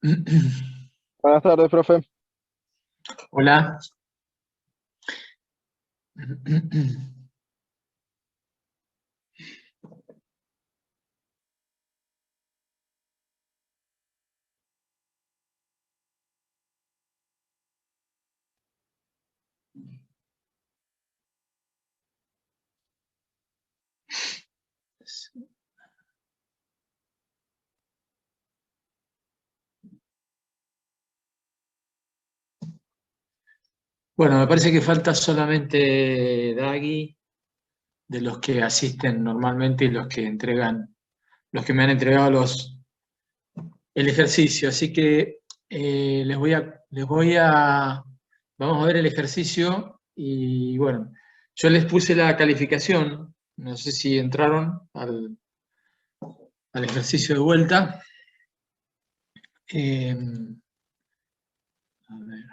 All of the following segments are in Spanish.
Buenas tardes, profe. Hola. Bueno, me parece que falta solamente Dagui, de los que asisten normalmente y los que entregan, los que me han entregado el ejercicio. Así que vamos a ver el ejercicio y bueno, yo les puse la calificación, no sé si entraron al ejercicio de vuelta. Eh, a ver.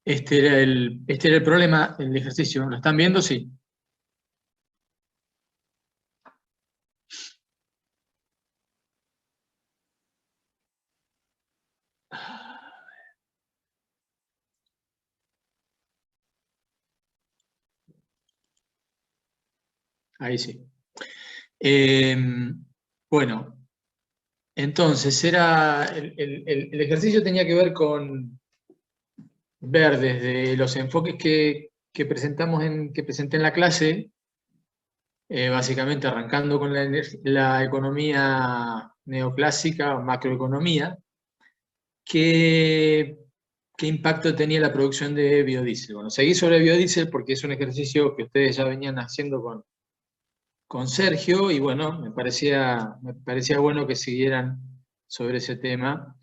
Este era el problema, el ejercicio. ¿Lo están viendo? Sí. Ahí sí. Eh, bueno, entonces el ejercicio tenía que ver con ver desde los enfoques que que presenté en la clase, básicamente arrancando con la economía neoclásica o macroeconomía, qué, qué impacto tenía la producción de biodiesel. Bueno, seguí sobre biodiesel porque es un ejercicio que ustedes ya venían haciendo con Sergio y bueno, me parecía bueno que siguieran sobre ese tema.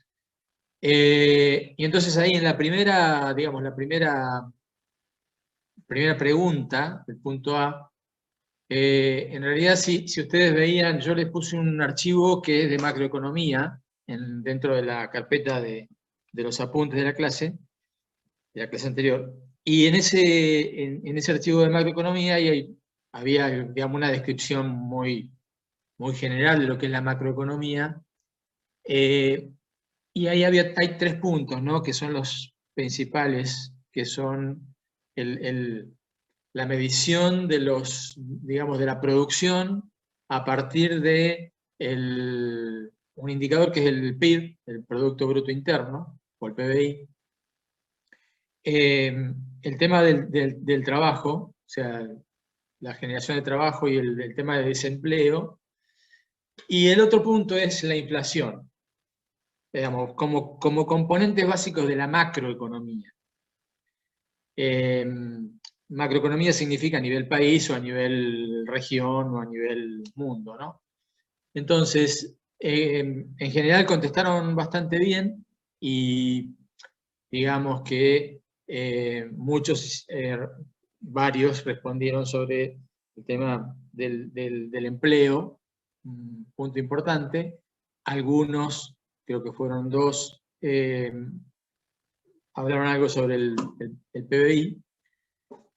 Y entonces ahí en la primera, digamos, la primera pregunta, el punto A, en realidad si ustedes veían, yo les puse un archivo que es de macroeconomía dentro de la carpeta de los apuntes de la clase anterior, y en ese archivo de macroeconomía había, digamos, una descripción muy general de lo que es la macroeconomía. eh, y ahí hay tres puntos, ¿no? Que son los principales, que son el- el- la medición digamos, de la producción a partir de un indicador que es el PIB, el Producto Bruto Interno, o el PBI. El tema del trabajo, o sea, la generación de trabajo y el tema del desempleo. Y el otro punto es la inflación, digamos, como componentes básicos de la macroeconomía. Eh, Macroeconomía significa a nivel país o a nivel región o a nivel mundo, ¿no? Entonces, en general contestaron bastante bien y digamos que varios respondieron sobre el tema del empleo, un punto importante. Algunos, creo que fueron dos, hablaron algo sobre el PBI,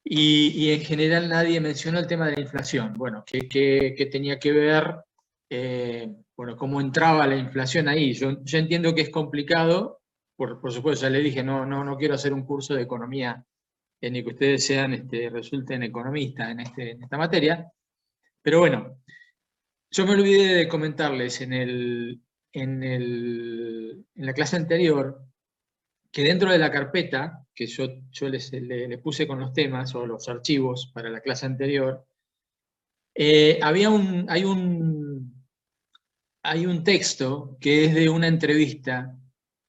y en general nadie mencionó el tema de la inflación. Bueno, que tenía que ver, bueno, cómo entraba la inflación ahí. Yo entiendo que es complicado, por supuesto, ya le dije, no quiero hacer un curso de economía, ni que ustedes resulten economistas en esta materia, pero bueno, yo me olvidé de comentarles en la clase anterior que dentro de la carpeta que yo le puse con los temas o los archivos para la clase anterior, hay un texto que es de una entrevista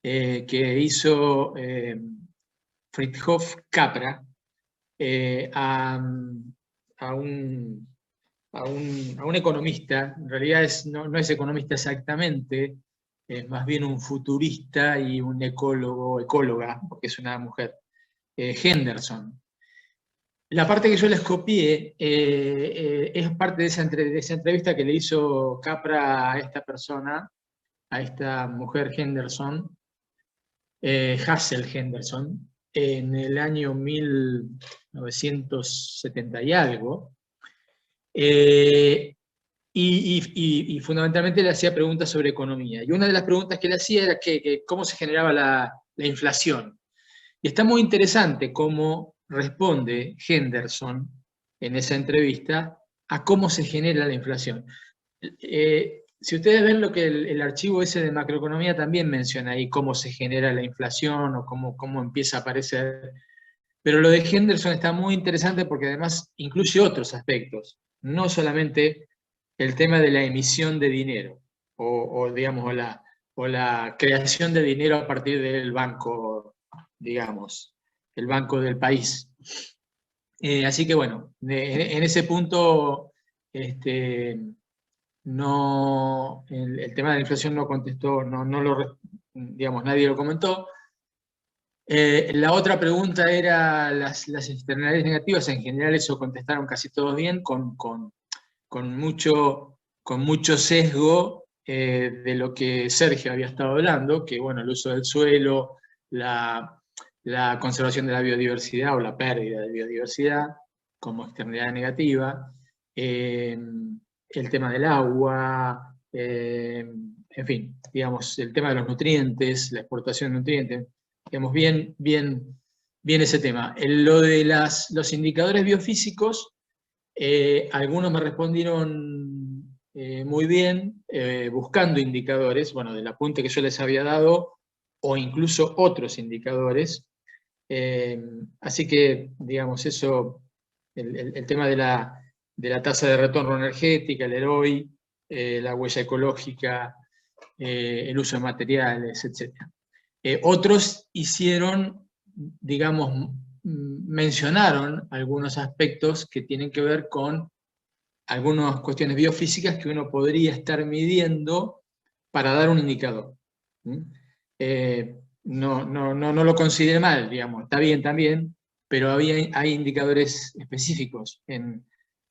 que hizo Fritjof Capra eh, a, a un, a un economista. En realidad no es economista exactamente, es más bien un futurista y un ecóloga, porque es una mujer, Henderson. La parte que yo les copié es parte de esa entrevista que le hizo Capra a esta persona, a esta mujer Henderson, Hassel Henderson. en el año 1970 y algo, y fundamentalmente le hacía preguntas sobre economía. Y una de las preguntas que le hacía era cómo se generaba la inflación. Y está muy interesante cómo responde Henderson en esa entrevista a cómo se genera la inflación. Si ustedes ven lo que el archivo ese de macroeconomía también menciona ahí, cómo se genera la inflación o cómo empieza a aparecer. Pero lo de Henderson está muy interesante porque además incluye otros aspectos, no solamente el tema de la emisión de dinero digamos, o la creación de dinero a partir del banco, digamos, el banco del país. Así que bueno, en ese punto, no, el tema de la inflación no contestó, digamos, nadie lo comentó. La otra pregunta era las externalidades negativas. En general eso contestaron casi todos bien, con mucho sesgo de lo que Sergio había estado hablando, que bueno, el uso del suelo, la conservación de la biodiversidad o la pérdida de biodiversidad como externalidad negativa, el tema del agua, en fin, digamos, el tema de los nutrientes, la exportación de nutrientes, digamos, bien ese tema. Lo de los indicadores biofísicos, algunos me respondieron muy bien, buscando indicadores, bueno, del apunte que yo les había dado, o incluso otros indicadores. Así que, digamos, eso, el tema de la tasa de retorno energética, el ROI, la huella ecológica, el uso de materiales, etc. Otros hicieron, digamos, mencionaron algunos aspectos que tienen que ver con algunas cuestiones biofísicas que uno podría estar midiendo para dar un indicador. No lo considere mal, digamos, está bien también, pero hay indicadores específicos en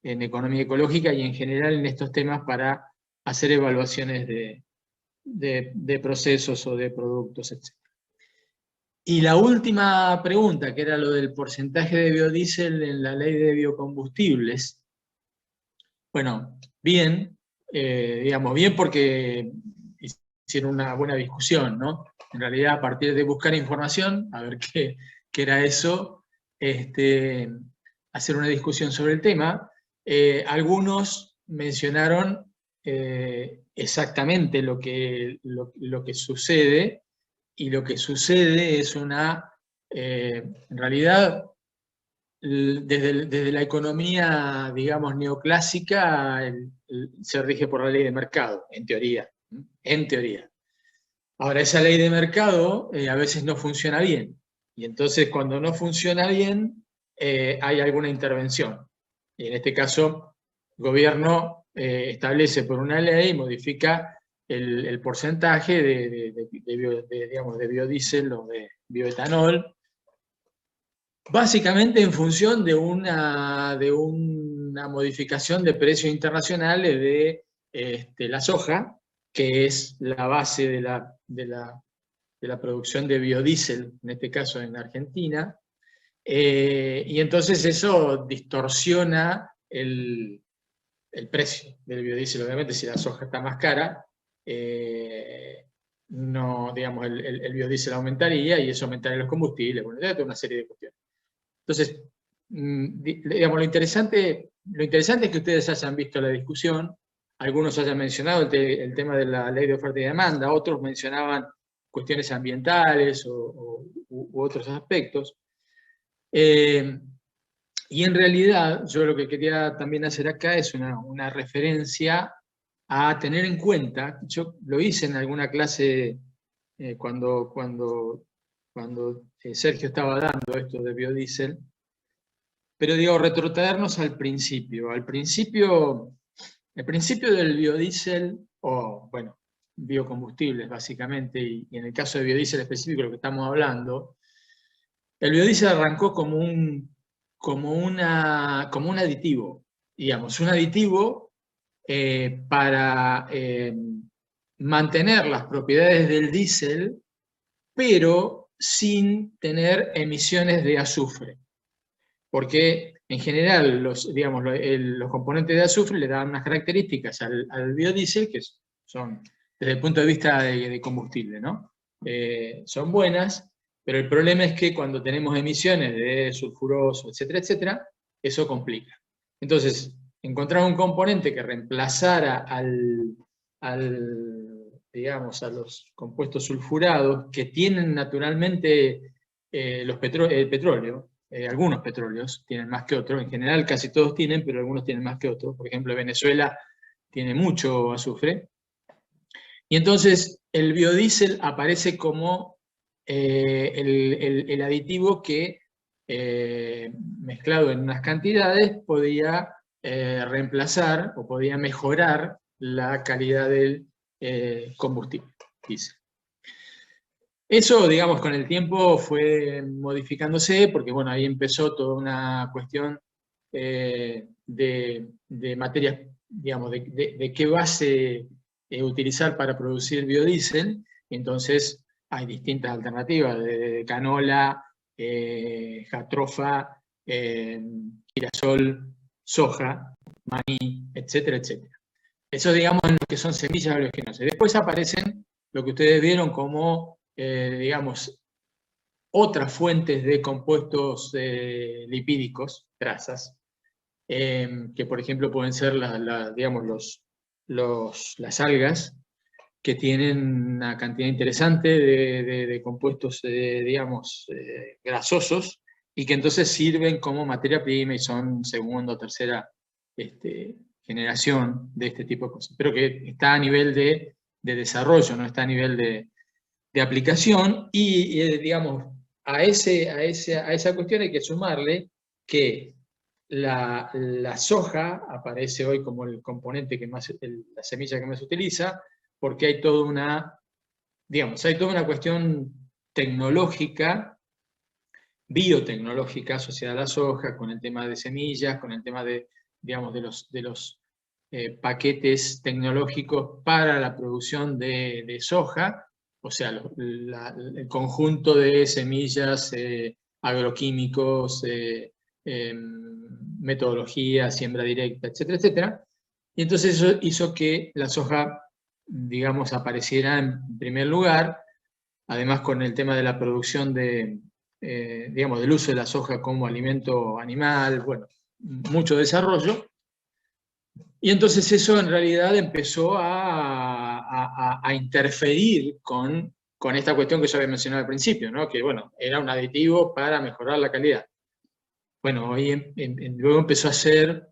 economía ecológica y en general en estos temas para hacer evaluaciones de procesos o de productos, etc. Y la última pregunta, que era lo del porcentaje de biodiesel en la ley de biocombustibles. Bueno, bien, digamos, bien porque hicieron una buena discusión, ¿no? En realidad, a partir de buscar información, a ver qué era eso, hacer una discusión sobre el tema. Algunos mencionaron exactamente lo que sucede, y lo que sucede es en realidad, desde la economía, digamos, neoclásica, se rige por la ley de mercado, en teoría. En teoría. Ahora, esa ley de mercado a veces no funciona bien. Y entonces, cuando no funciona bien, hay alguna intervención. Y en este caso, el gobierno establece por una ley, modifica el porcentaje de biodiesel o de bioetanol, básicamente en función de una modificación de precios internacionales de la soja, que es la base de la producción de biodiesel, en este caso en Argentina, y entonces eso distorsiona el precio del biodiesel. Obviamente, si la soja está más cara, no, digamos, el biodiesel aumentaría y eso aumentaría los combustibles, bueno, toda una serie de cuestiones. Entonces, digamos, lo interesante es que ustedes hayan visto la discusión, algunos hayan mencionado el tema de la ley de oferta y demanda, otros mencionaban cuestiones ambientales u otros aspectos. Y en realidad, yo lo que quería también hacer acá es una referencia a tener en cuenta. Yo lo hice en alguna clase cuando Sergio estaba dando esto de biodiesel, pero digo, retrotraernos al principio. El principio del biodiesel, o bueno, biocombustibles básicamente, y en el caso de biodiesel específico, lo que estamos hablando, el biodiesel arrancó como un aditivo, digamos, un aditivo para mantener las propiedades del diésel, pero sin tener emisiones de azufre. Porque en general los componentes de azufre le dan unas características al biodiesel que son, desde el punto de vista de combustible, ¿no? Son buenas, pero el problema es que cuando tenemos emisiones de sulfuroso, etcétera, etcétera, eso complica. Entonces, encontrar un componente que reemplazara digamos, a los compuestos sulfurados que tienen naturalmente el petróleo. Algunos petróleos tienen más que otros, en general casi todos tienen, pero algunos tienen más que otros. Por ejemplo, Venezuela tiene mucho azufre. Y entonces el biodiesel aparece como el aditivo que, mezclado en unas cantidades, podía reemplazar o podía mejorar la calidad del combustible diésel. Eso, digamos, con el tiempo fue modificándose, porque bueno, ahí empezó toda una cuestión de materias, digamos, de qué base utilizar para producir biodiesel. Entonces hay distintas alternativas, de canola, jatrofa, girasol, soja, maní, etcétera, etcétera. Eso, digamos, en lo que son semillas oleaginosas. Después aparecen lo que ustedes vieron como, digamos, otras fuentes de compuestos lipídicos, grasas, que por ejemplo pueden ser digamos, las algas, que tienen una cantidad interesante de compuestos, digamos, grasosos, y que entonces sirven como materia prima y son segunda o tercera generación de este tipo de cosas, pero que está a nivel de desarrollo, no está a nivel de aplicación, y digamos, a esa cuestión hay que sumarle que la soja aparece hoy como el componente que más, la semilla que más se utiliza, porque hay toda una, digamos, hay toda una cuestión tecnológica, biotecnológica asociada a la soja, con el tema de semillas, con el tema de, digamos, de los paquetes tecnológicos para la producción de soja, o sea, el conjunto de semillas, agroquímicos, metodología, siembra directa, etcétera, etcétera. Y entonces eso hizo que la soja, digamos, apareciera en primer lugar, además con el tema de la producción digamos, del uso de la soja como alimento animal, bueno, mucho desarrollo. Y entonces eso en realidad empezó a interferir con esta cuestión que yo había mencionado al principio, ¿no? Que bueno, era un aditivo para mejorar la calidad. Bueno, hoy luego empezó a ser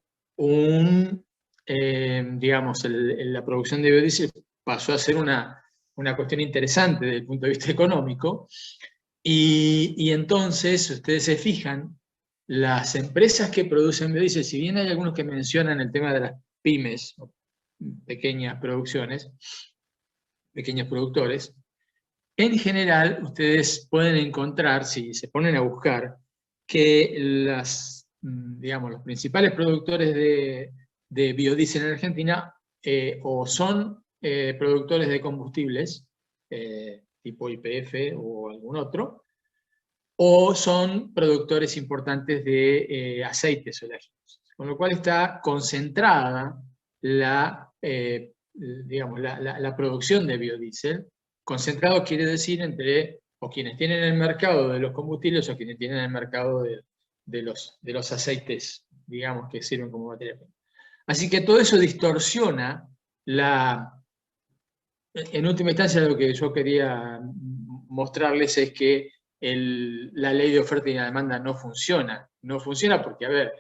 digamos, la producción de biodiesel pasó a ser una cuestión interesante desde el punto de vista económico, y entonces, si ustedes se fijan, las empresas que producen biodiesel, si bien hay algunos que mencionan el tema de las pymes, pequeñas producciones, pequeños productores, en general ustedes pueden encontrar, si se ponen a buscar, que digamos, los principales productores de biodiesel en Argentina o son productores de combustibles, tipo YPF o algún otro, o son productores importantes de aceites oleaginosos. Con lo cual está concentrada digamos, la producción de biodiesel. Concentrado quiere decir entre o quienes tienen el mercado de los combustibles o quienes tienen el mercado de los aceites, digamos, que sirven como materia prima. Así que todo eso distorsiona en última instancia lo que yo quería mostrarles es que la ley de oferta y la demanda no funciona. No funciona porque, a ver,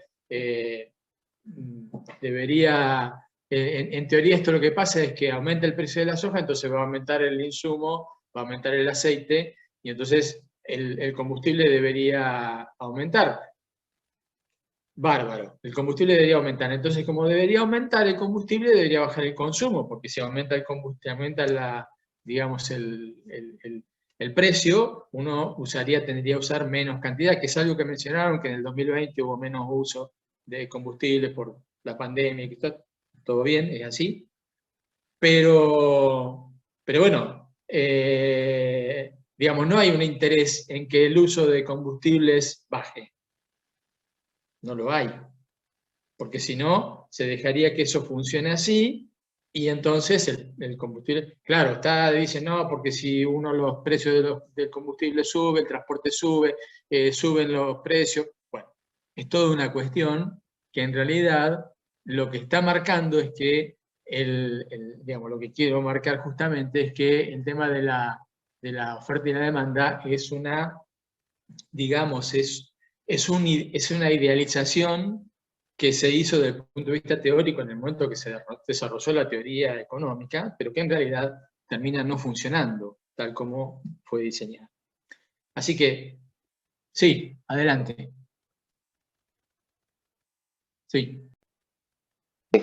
debería, en teoría esto lo que pasa es que aumenta el precio de la soja, entonces va a aumentar el insumo, va a aumentar el aceite, y entonces el combustible debería aumentar. Bárbaro, el combustible debería aumentar. Entonces, como debería aumentar el combustible, debería bajar el consumo, porque si aumenta el combustible, aumenta digamos, el precio, uno tendría que usar menos cantidad, que es algo que mencionaron, que en el 2020 hubo menos uso de combustible por la pandemia, que está todo bien, es así. Pero bueno, digamos, no hay un interés en que el uso de combustibles baje. No lo hay. Porque si no, se dejaría que eso funcione así, y entonces el combustible, claro, dice, no, porque si los precios del combustible sube, el transporte sube, suben los precios. Bueno, es toda una cuestión que en realidad lo que está marcando es que, digamos, lo que quiero marcar justamente es que el tema de la oferta y la demanda es una, digamos, es una idealización que se hizo desde el punto de vista teórico en el momento que se desarrolló la teoría económica, pero que en realidad termina no funcionando tal como fue diseñada. Así que, sí, adelante. Sí.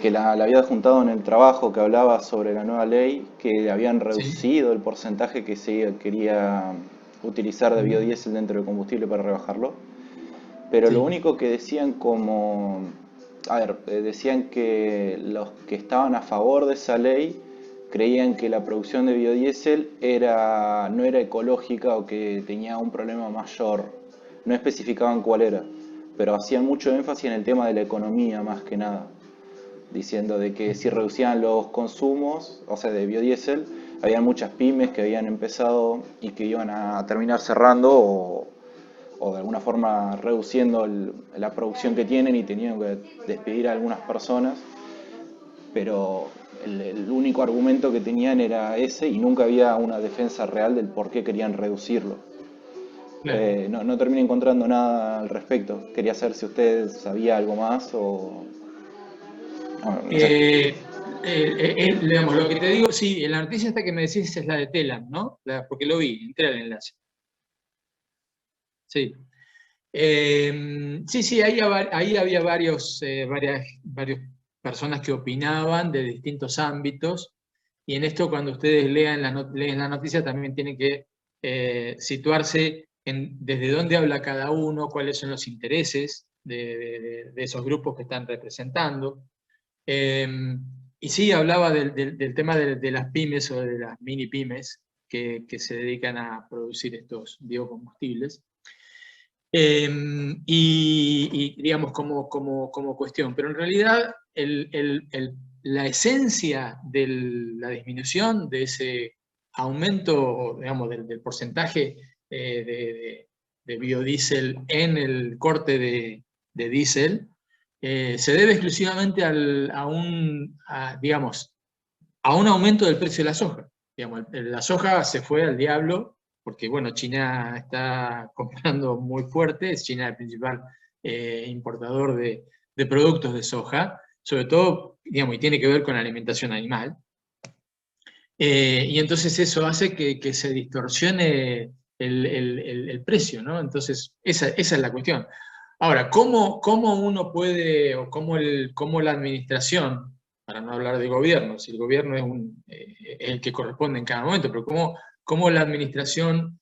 Que la había juntado en el trabajo que hablaba sobre la nueva ley, que habían Sí. reducido el porcentaje que se quería utilizar de biodiesel dentro del combustible para rebajarlo. Pero lo Sí. único que decían decían que los que estaban a favor de esa ley creían que la producción de biodiesel no era ecológica o que tenía un problema mayor. No especificaban cuál era, pero hacían mucho énfasis en el tema de la economía más que nada, diciendo de que si reducían los consumos, o sea, de biodiesel, había muchas pymes que habían empezado y que iban a terminar cerrando o de alguna forma reduciendo la producción que tienen y tenían que despedir a algunas personas, pero el único argumento que tenían era ese y nunca había una defensa real del por qué querían reducirlo. Claro. No terminé encontrando nada al respecto. Quería saber si usted sabía algo más o... no sé. Digamos, lo que te digo, sí, la noticia esta que me decís es la de Telam, ¿no? Porque lo vi, entré al enlace. Sí. Sí, ahí había varias personas que opinaban de distintos ámbitos, y en esto cuando ustedes leen la noticia también tienen que situarse desde dónde habla cada uno, cuáles son los intereses de esos grupos que están representando. Y sí, hablaba del tema de las pymes o de las mini pymes que se dedican a producir estos biocombustibles. Digamos, como cuestión. Pero en realidad la esencia de la disminución de ese aumento, digamos, del porcentaje de biodiesel en el corte de diésel, se debe exclusivamente digamos, a un aumento del precio de la soja. Digamos, la soja se fue al diablo porque, bueno, China está comprando muy fuerte, es China el principal importador de productos de soja, sobre todo, digamos, y tiene que ver con la alimentación animal. Y entonces eso hace que se distorsione el precio, ¿no? Entonces, esa es la cuestión. Ahora, ¿cómo uno puede, o cómo la administración, para no hablar de gobierno, si el gobierno es el que corresponde en cada momento, pero cómo la administración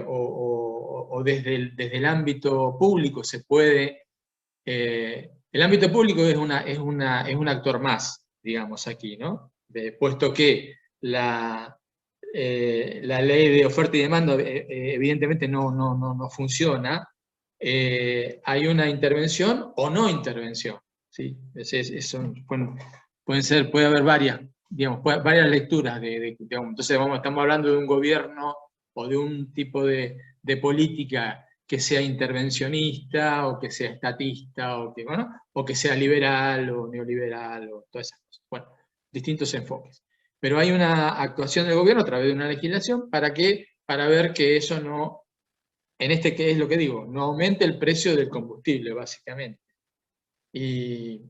o desde el ámbito público se puede... el ámbito público es un actor más, digamos, aquí, ¿no? Puesto que la ley de oferta y demanda evidentemente no funciona, hay una intervención o no intervención, ¿sí? Puede haber varias, digamos, varias lecturas digamos. Entonces estamos hablando de un gobierno o de un tipo de política que sea intervencionista o que sea estatista o que sea liberal o neoliberal o todas esas cosas. Bueno, distintos enfoques. Pero hay una actuación del gobierno a través de una legislación para ver que eso no, que es lo que digo, no aumente el precio del combustible, básicamente. Y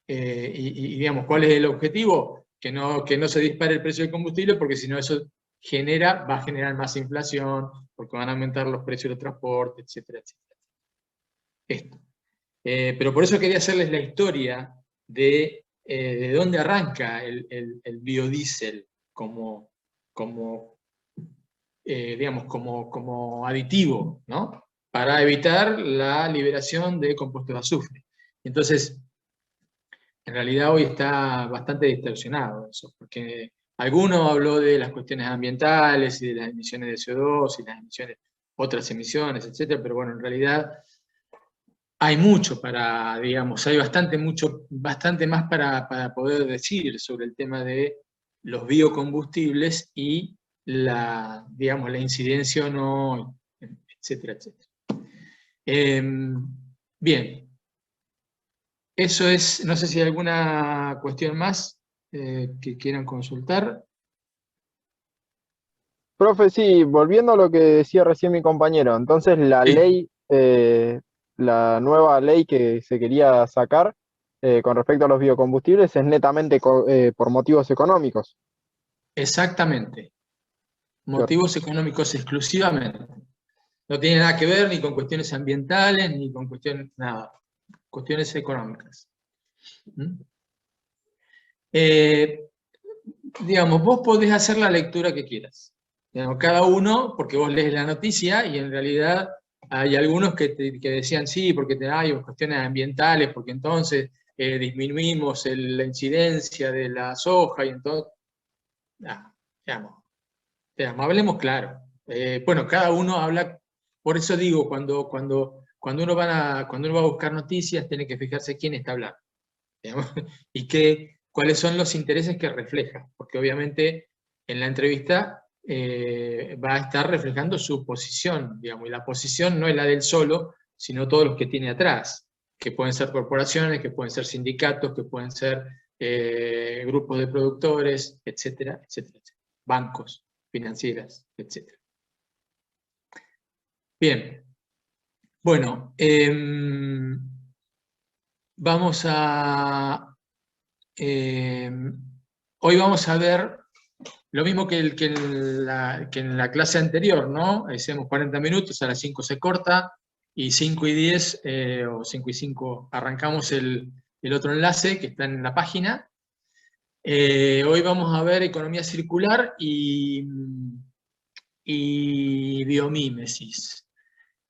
digamos, ¿cuál es el objetivo? Que no se dispare el precio del combustible, porque si no eso va a generar más inflación, porque van a aumentar los precios del transporte, etcétera, etcétera. Esto. Pero por eso quería hacerles la historia de dónde arranca el biodiesel digamos, como aditivo, ¿no? Para evitar la liberación de compuestos de azufre. Entonces, en realidad hoy está bastante distorsionado eso, porque Alguno habló de las cuestiones ambientales y de las emisiones de CO2 y las emisiones, otras emisiones, etcétera, pero bueno, en realidad hay mucho para, digamos, hay bastante más para poder decir sobre el tema de los biocombustibles y digamos, la incidencia o no, etcétera, etcétera. Bien, eso es, no sé si hay alguna cuestión más que quieran consultar. Profe, sí, volviendo a lo que decía recién mi compañero, entonces la Sí, ley, la nueva ley que se quería sacar con respecto a los biocombustibles es netamente por motivos económicos, exactamente. ¿cierto? Motivos económicos exclusivamente. No tiene nada que ver ni con cuestiones ambientales, ni con cuestiones, nada, cuestiones económicas. ¿Mm? Digamos, vos podés hacer la lectura que quieras. Digamos, cada uno, porque vos lees la noticia y en realidad hay algunos que decían sí, porque hay cuestiones ambientales, porque entonces disminuimos la incidencia de la soja y entonces, digamos, hablemos claro. Bueno, cada uno habla, por eso digo, cuando uno cuando uno va a buscar noticias, tiene que fijarse quién está hablando, digamos, y cuáles son los intereses que refleja, porque obviamente en la entrevista va a estar reflejando su posición, digamos, y la posición no es la del solo, sino todos los que tiene atrás, que pueden ser corporaciones, que pueden ser sindicatos, que pueden ser grupos de productores, etcétera, etcétera, etcétera, bancos, financieras, etcétera. Bien, bueno, vamos a... hoy vamos a ver lo mismo que en la clase anterior, ¿no? Hacemos 40 minutos, a las 5 se corta, y 5 y 10, o 5 y 5, arrancamos el otro enlace que está en la página. Hoy vamos a ver economía circular y biomímesis.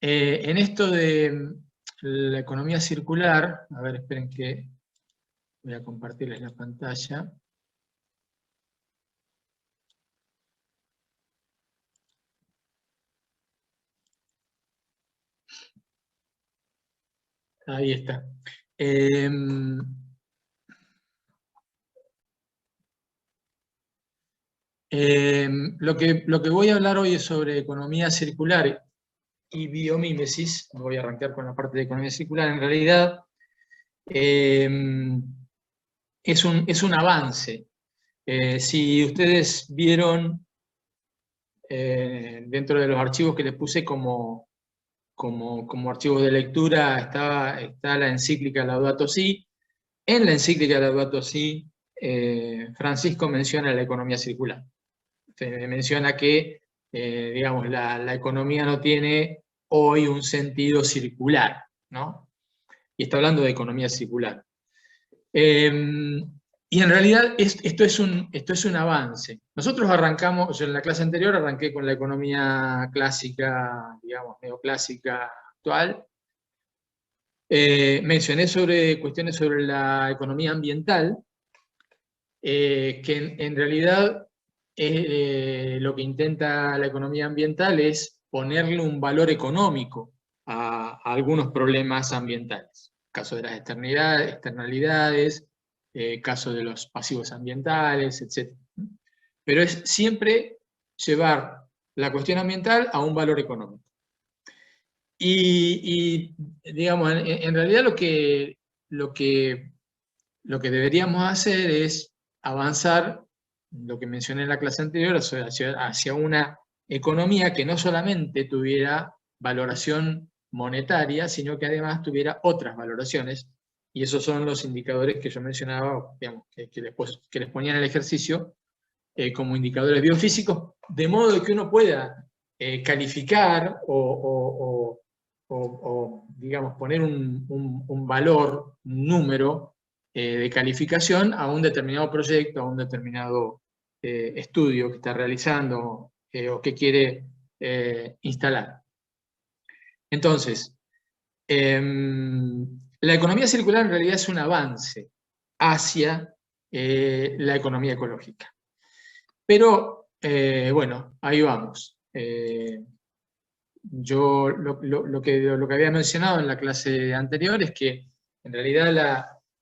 En esto de la economía circular, a ver, esperen que voy a compartirles la pantalla. Ahí está. Lo que voy a hablar hoy es sobre economía circular y biomímesis. Voy a arrancar con la parte de economía circular. En realidad, es un avance. Si ustedes vieron dentro de los archivos que les puse como archivo de lectura, está la encíclica Laudato Si. En la encíclica Laudato Si, Francisco menciona la economía circular. Menciona que, digamos, la economía no tiene hoy un sentido circular, ¿no? Y está hablando de economía circular. Y en realidad esto es un avance. Nosotros arrancamos, yo en la clase anterior arranqué con la economía clásica, digamos, neoclásica actual. Mencioné sobre cuestiones sobre la economía ambiental, que en realidad lo que intenta la economía ambiental es ponerle un valor económico a algunos problemas ambientales. Caso de las externalidades, caso de los pasivos ambientales, etc. Pero es siempre llevar la cuestión ambiental a un valor económico. Y digamos, en realidad lo que deberíamos hacer es avanzar, lo que mencioné en la clase anterior, hacia una economía que no solamente tuviera valoración monetaria, sino que además tuviera otras valoraciones, y esos son los indicadores que yo mencionaba, digamos, que les ponía en el ejercicio, como indicadores biofísicos, de modo que uno pueda calificar o, digamos, poner un valor, un número de calificación a un determinado proyecto, a un determinado estudio que está realizando o que quiere instalar. Entonces, la economía circular en realidad es un avance hacia la economía ecológica. Pero, bueno, ahí vamos. Yo lo que había mencionado en la clase anterior es que en realidad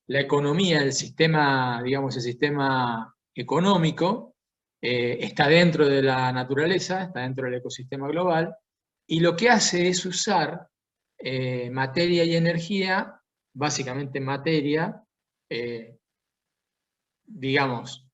la economía, el sistema, digamos, el sistema económico, está dentro de la naturaleza, está dentro del ecosistema global, y lo que hace es usar materia y energía, básicamente materia, digamos,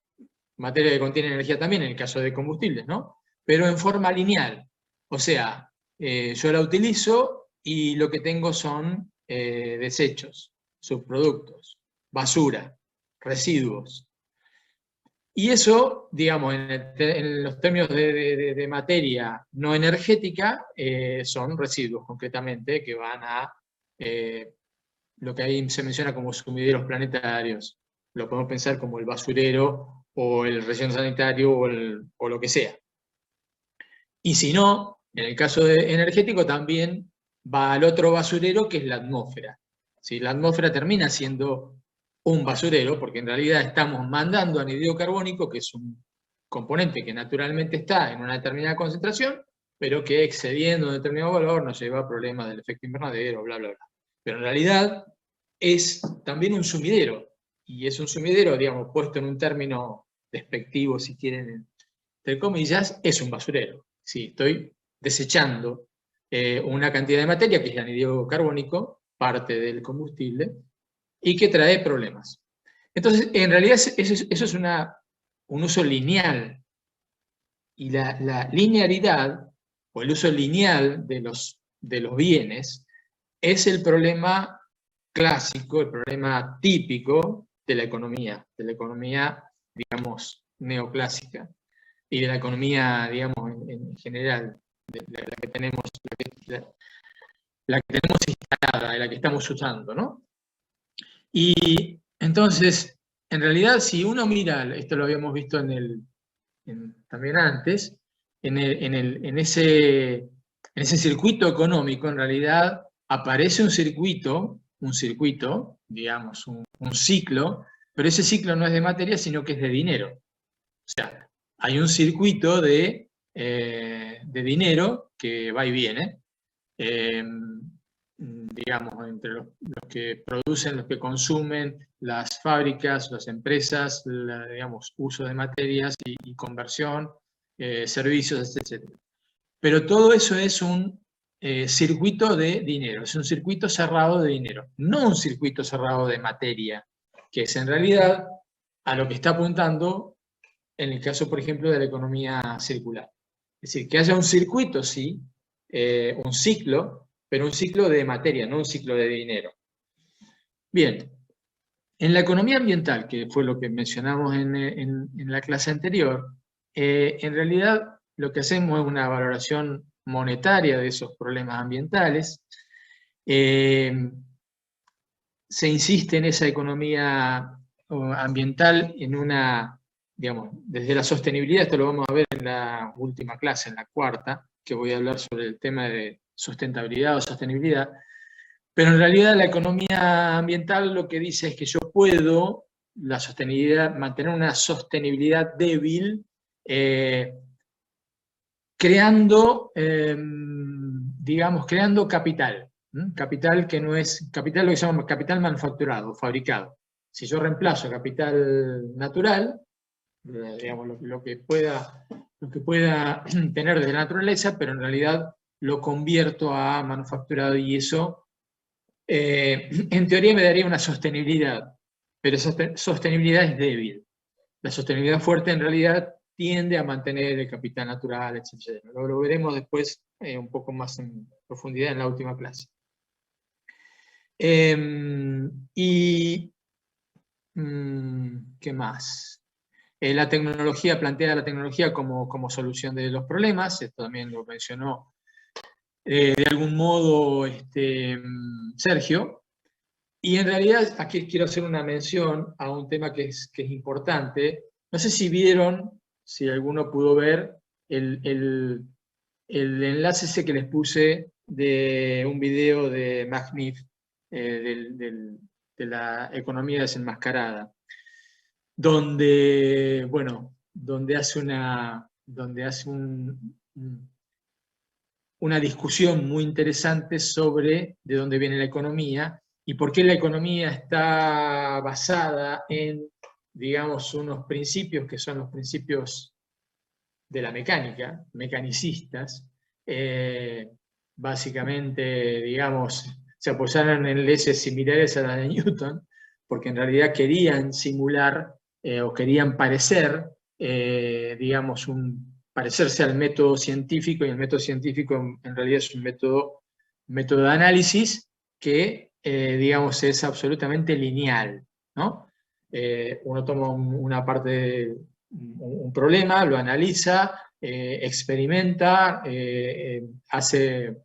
materia que contiene energía también en el caso de combustibles, ¿no? Pero en forma lineal. O sea, yo la utilizo y lo que tengo son desechos, subproductos, basura, residuos. Y eso, digamos, en los términos de materia no energética, son residuos concretamente que van a lo que ahí se menciona como sumideros planetarios. Lo podemos pensar como el basurero o el relleno sanitario o lo que sea. Y si no, en el caso energético también va al otro basurero que es la atmósfera. ¿Sí? La atmósfera termina siendo un basurero porque en realidad estamos mandando anhídrido carbónico, que es un componente que naturalmente está en una determinada concentración, pero que excediendo un determinado valor nos lleva a problemas del efecto invernadero, bla, bla, bla. Pero en realidad es también un sumidero, y es un sumidero, digamos, puesto en un término despectivo, si quieren, entre comillas, es un basurero. Sí, estoy desechando una cantidad de materia, que es el anhídrido carbónico, parte del combustible, y que trae problemas. Entonces, en realidad eso es un uso lineal, y la linearidad, o el uso lineal de los bienes, es el problema clásico, el problema típico de la economía, digamos, neoclásica, y de la economía, digamos, en general, de la que tenemos, la que tenemos instalada, de la que estamos usando, ¿no? Y entonces, en realidad, si uno mira, esto lo habíamos visto también antes, en ese circuito económico, en realidad aparece un circuito, digamos, un ciclo, pero ese ciclo no es de materia, sino que es de dinero. O sea, hay un circuito de dinero que va y viene, digamos, entre los que producen, los que consumen, las fábricas, las empresas, digamos, uso de materias y conversión, servicios, etc. Pero todo eso es un circuito de dinero, es un circuito cerrado de dinero, no un circuito cerrado de materia, que es en realidad a lo que está apuntando en el caso, por ejemplo, de la economía circular. Es decir, que haya un circuito, sí, un ciclo, pero un ciclo de materia, no un ciclo de dinero. Bien, en la economía ambiental, que fue lo que mencionamos en la clase anterior, en realidad lo que hacemos es una valoración monetaria de esos problemas ambientales. Se insiste en esa economía ambiental en una, digamos, desde la sostenibilidad, esto lo vamos a ver en la última clase, en la cuarta, que voy a hablar sobre el tema de sustentabilidad o sostenibilidad, pero en realidad la economía ambiental lo que dice es que yo puedo la sostenibilidad, mantener una sostenibilidad débil, creando, digamos, creando capital. Capital que no es, capital lo que se llama capital manufacturado, fabricado. Si yo reemplazo capital natural, digamos, lo que pueda tener desde la naturaleza, pero en realidad lo convierto a manufacturado, y eso en teoría me daría una sostenibilidad, pero esa sostenibilidad es débil. La sostenibilidad fuerte en realidad tiende a mantener el capital natural, etc. Lo veremos después un poco más en profundidad en la última clase. ¿Qué más? La tecnología, plantea la tecnología como solución de los problemas, esto también lo mencionó de algún modo Sergio. Y en realidad aquí quiero hacer una mención a un tema que es importante. No sé si vieron, si alguno pudo ver, el enlace ese que les puse de un video de Magnif, de la economía desenmascarada, donde, bueno, hace una discusión muy interesante sobre de dónde viene la economía y por qué la economía está basada en, digamos, unos principios que son los principios de la mecánica, mecanicistas. Básicamente, digamos, se apoyaron en leyes similares a las de Newton, porque en realidad querían simular o querían parecer, digamos, parecerse al método científico, y el método científico en realidad es un método de análisis que, digamos, es absolutamente lineal, ¿no? Uno toma una parte, un problema, lo analiza, experimenta, hace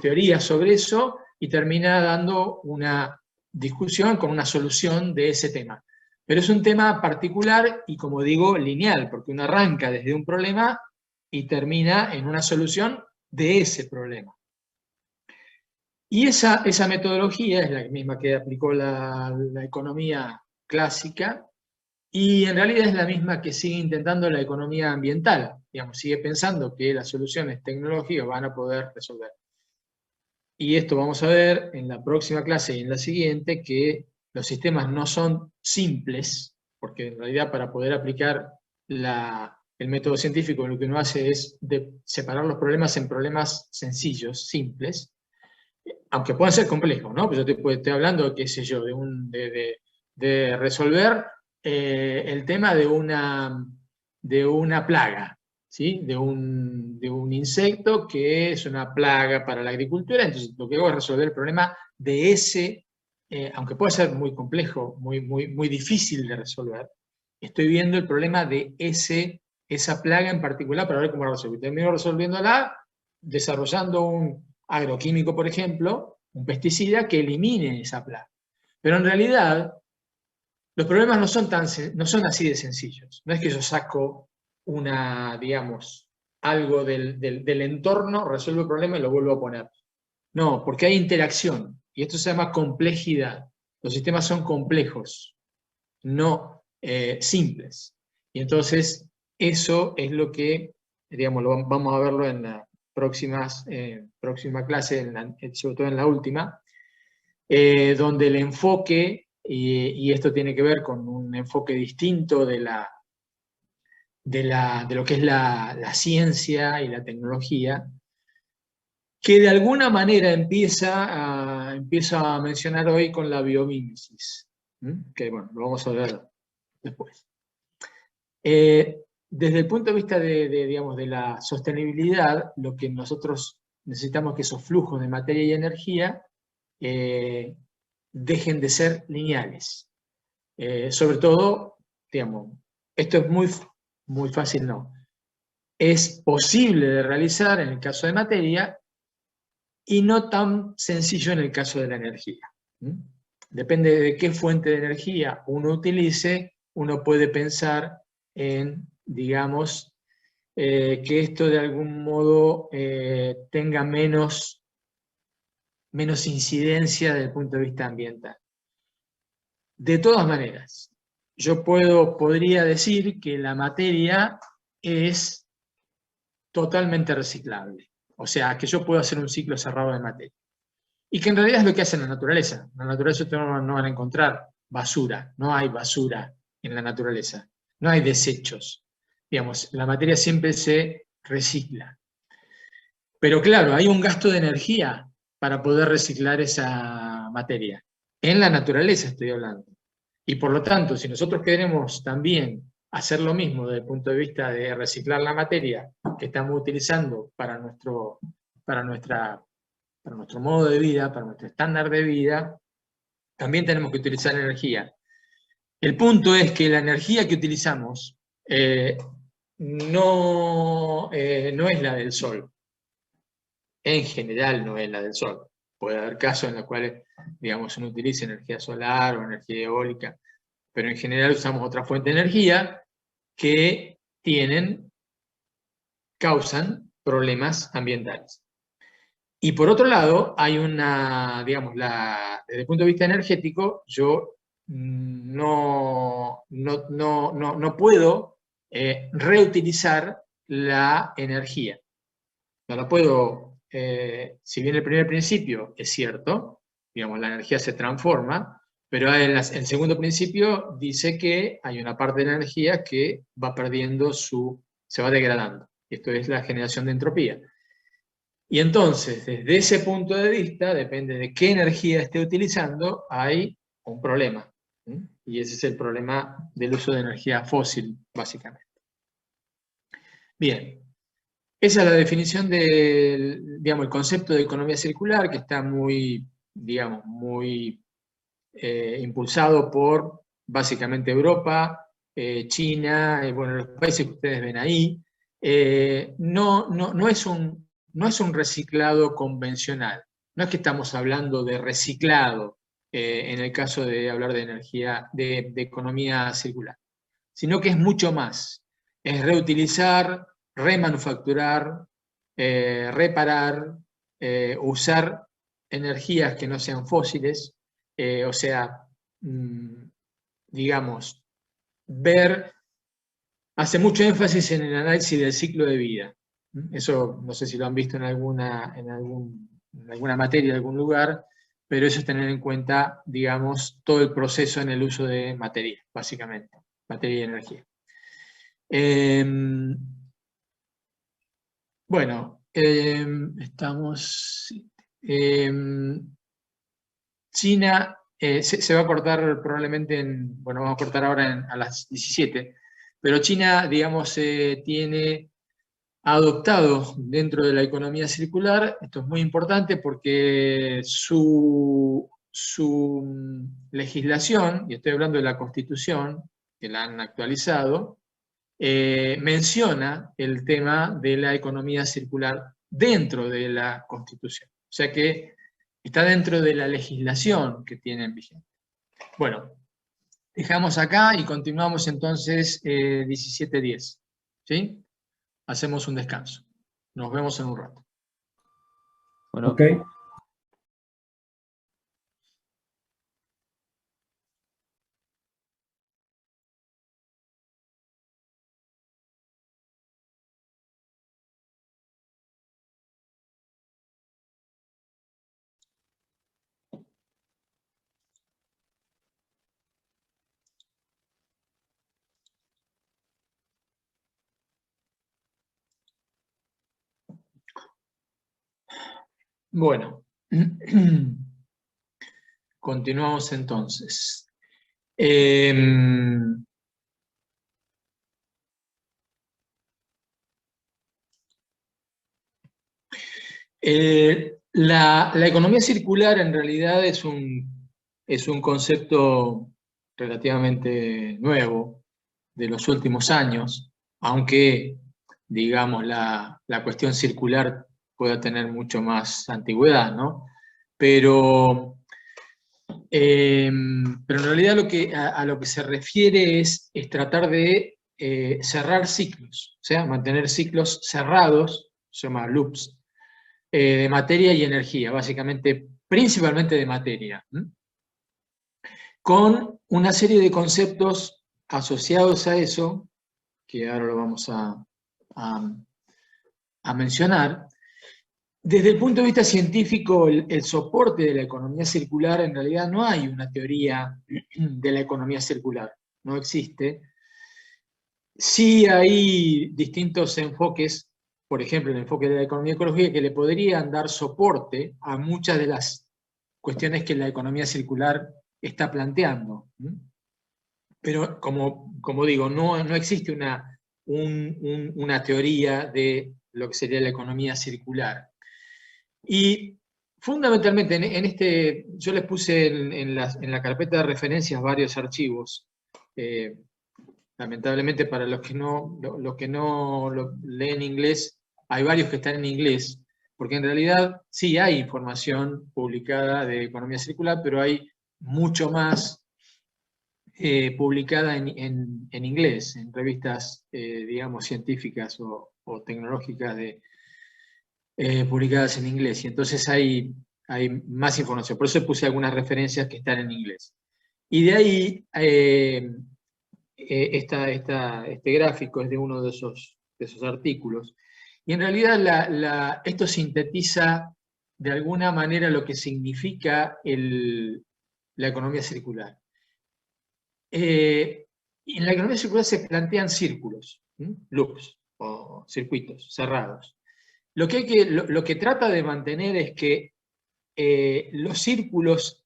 teoría sobre eso y termina dando una discusión con una solución de ese tema. Pero es un tema particular y, como digo, lineal, porque uno arranca desde un problema y termina en una solución de ese problema. Y esa metodología es la misma que aplicó la economía clásica, y en realidad es la misma que sigue intentando la economía ambiental. Digamos, sigue pensando que las soluciones tecnológicas van a poder resolver. Y esto vamos a ver en la próxima clase y en la siguiente, que los sistemas no son simples, porque en realidad para poder aplicar el método científico lo que uno hace es separar los problemas en problemas sencillos, simples, aunque puedan ser complejos, ¿no? Pues yo estoy hablando, qué sé yo, de resolver el tema de una plaga, ¿sí? De un insecto que es una plaga para la agricultura. Entonces lo que hago es resolver el problema de ese, aunque pueda ser muy complejo, muy difícil de resolver, estoy viendo el problema de esa plaga en particular para ver cómo la resuelvo. Termino resolviéndola desarrollando un agroquímico, por ejemplo, un pesticida que elimine esa plaga. Pero en realidad los problemas no son así de sencillos. No es que yo saco algo del entorno, resuelvo el problema y lo vuelvo a poner. No, porque hay interacción, y esto se llama complejidad. Los sistemas son complejos, no simples. Y entonces eso es lo que, digamos, vamos a verlo en la próxima clase, sobre todo en la última, donde el enfoque, y esto tiene que ver con un enfoque distinto de lo que es la ciencia y la tecnología, que de alguna manera empieza a mencionar hoy con la biomímesis, que bueno, lo vamos a ver después. Desde el punto de vista de la sostenibilidad, lo que nosotros necesitamos es que esos flujos de materia y energía dejen de ser lineales. Sobre todo, digamos, esto es muy fácil, no. Es posible de realizar en el caso de materia y no tan sencillo en el caso de la energía. Depende de qué fuente de energía uno utilice, uno puede pensar en, digamos, que esto de algún modo tenga menos incidencia desde el punto de vista ambiental. De todas maneras, yo podría decir que la materia es totalmente reciclable. O sea, que yo puedo hacer un ciclo cerrado de materia. Y que en realidad es lo que hace la naturaleza. En la naturaleza ustedes no van a encontrar basura. No hay basura en la naturaleza. No hay desechos. Digamos, la materia siempre se recicla. Pero claro, hay un gasto de energía para poder reciclar esa materia. En la naturaleza estoy hablando. Y por lo tanto, si nosotros queremos también hacer lo mismo desde el punto de vista de reciclar la materia que estamos utilizando para nuestro modo de vida, para nuestro estándar de vida, también tenemos que utilizar energía. El punto es que la energía que utilizamos no es la del sol. En general no es la del sol. Puede haber casos en los cuales, digamos, uno utiliza energía solar o energía eólica, pero en general usamos otra fuente de energía que causan problemas ambientales. Y por otro lado, hay desde el punto de vista energético, yo no puedo reutilizar la energía. No la puedo, si bien el primer principio es cierto, digamos, la energía se transforma, pero el segundo principio dice que hay una parte de la energía que va perdiendo se va degradando. Esto es la generación de entropía. Y entonces, desde ese punto de vista, depende de qué energía esté utilizando, hay un problema. Y ese es el problema del uso de energía fósil, básicamente. Bien, esa es la definición del, digamos, el concepto de economía circular, que está muy, digamos, muy impulsado por básicamente Europa, China, bueno, los países que ustedes ven ahí. No es un reciclado convencional. No es que estamos hablando de reciclado en el caso de hablar de energía, de economía circular, sino que es mucho más. Es reutilizar, remanufacturar, reparar, usar energías que no sean fósiles, o sea, digamos, hace mucho énfasis en el análisis del ciclo de vida. Eso no sé si lo han visto en alguna materia, en algún lugar, pero eso es tener en cuenta, digamos, todo el proceso en el uso de materia, básicamente, materia y energía. Bueno, estamos... China se va a cortar probablemente bueno, vamos a cortar ahora a las 17, pero China, digamos, ha adoptado dentro de la economía circular, esto es muy importante porque su legislación, y estoy hablando de la Constitución, que la han actualizado, menciona el tema de la economía circular dentro de la Constitución. O sea que está dentro de la legislación que tienen vigente. Bueno, dejamos acá y continuamos entonces 17:10. ¿Sí? Hacemos un descanso. Nos vemos en un rato. Bueno. Ok. Bueno, continuamos entonces. La economía circular en realidad es un concepto relativamente nuevo de los últimos años, aunque, digamos, la cuestión circular pueda tener mucho más antigüedad, ¿no? Pero en realidad a lo que se refiere es tratar de cerrar ciclos, o sea, mantener ciclos cerrados, se llama loops, de materia y energía, básicamente, principalmente de materia, con una serie de conceptos asociados a eso, que ahora lo vamos a mencionar. Desde el punto de vista científico, el soporte de la economía circular, en realidad no hay una teoría de la economía circular, no existe. Sí hay distintos enfoques, por ejemplo, el enfoque de la economía ecológica, que le podrían dar soporte a muchas de las cuestiones que la economía circular está planteando. Pero, como digo, no existe una teoría de lo que sería la economía circular. Y fundamentalmente, yo les puse en la carpeta de referencias varios archivos. Lamentablemente para los que no leen inglés, hay varios que están en inglés, porque en realidad sí hay información publicada de economía circular, pero hay mucho más publicada en inglés, en revistas, digamos, científicas o tecnológicas publicadas en inglés, y entonces hay más información. Por eso puse algunas referencias que están en inglés. Y de ahí, este gráfico es de uno de esos artículos. Y en realidad esto sintetiza de alguna manera lo que significa la economía circular. En la economía circular se plantean círculos, loops, o circuitos cerrados. Lo que trata de mantener es que los círculos,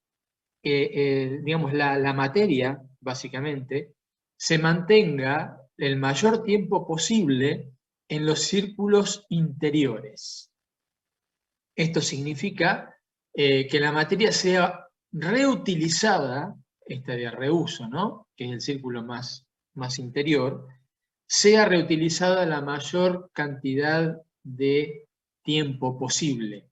digamos, la materia, básicamente, se mantenga el mayor tiempo posible en los círculos interiores. Esto significa que la materia sea reutilizada, esta de reuso, ¿no?, que es el círculo más interior, sea reutilizada la mayor cantidad de tiempo posible.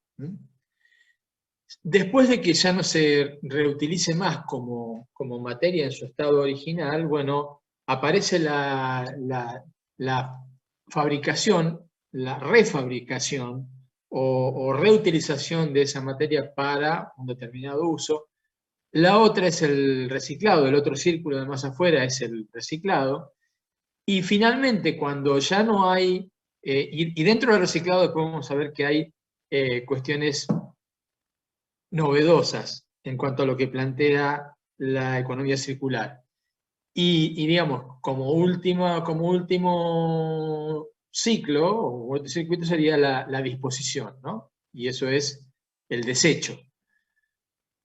Después de que ya no se reutilice más como materia en su estado original, bueno, aparece la fabricación, la refabricación o reutilización de esa materia para un determinado uso. La otra es el reciclado, el otro círculo de más afuera es el reciclado. Y finalmente, cuando ya no hay, y dentro del reciclado después vamos a ver que hay cuestiones novedosas en cuanto a lo que plantea la economía circular. Y digamos, como último ciclo, o circuito sería la disposición, ¿no? Y eso es el desecho.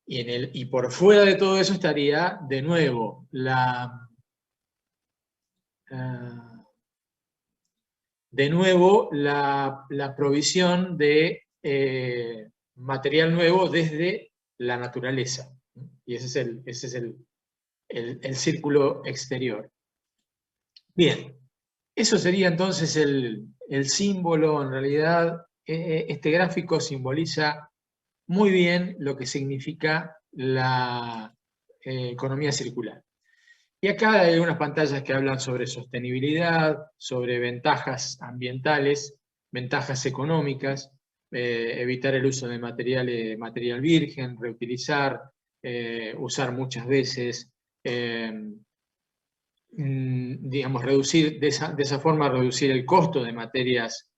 Y por fuera de todo eso estaría, de nuevo, la provisión de material nuevo desde la naturaleza. Y ese es el círculo exterior. Bien, eso sería entonces el símbolo. En realidad, este gráfico simboliza muy bien lo que significa la economía circular. Y acá hay unas pantallas que hablan sobre sostenibilidad, sobre ventajas ambientales, ventajas económicas, evitar el uso de material virgen, reutilizar, usar muchas veces, digamos, reducir, de esa forma reducir el costo de materias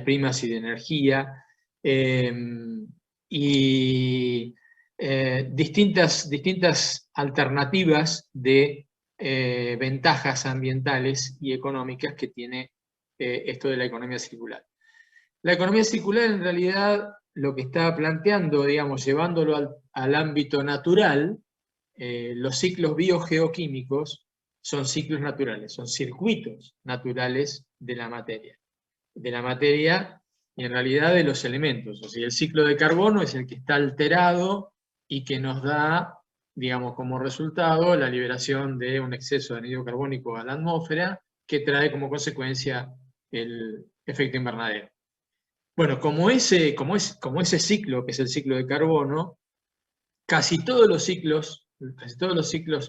primas y de energía, y distintas alternativas de ventajas ambientales y económicas que tiene esto de la economía circular. La economía circular en realidad lo que está planteando, digamos, llevándolo al ámbito natural, los ciclos biogeoquímicos son ciclos naturales, son circuitos naturales de la materia y en realidad de los elementos. O sea, el ciclo de carbono es el que está alterado y que nos da, digamos, como resultado la liberación de un exceso de anhídrido carbónico a la atmósfera, que trae como consecuencia el efecto invernadero. Bueno, como ese ciclo, que es el ciclo de carbono, casi todos los ciclos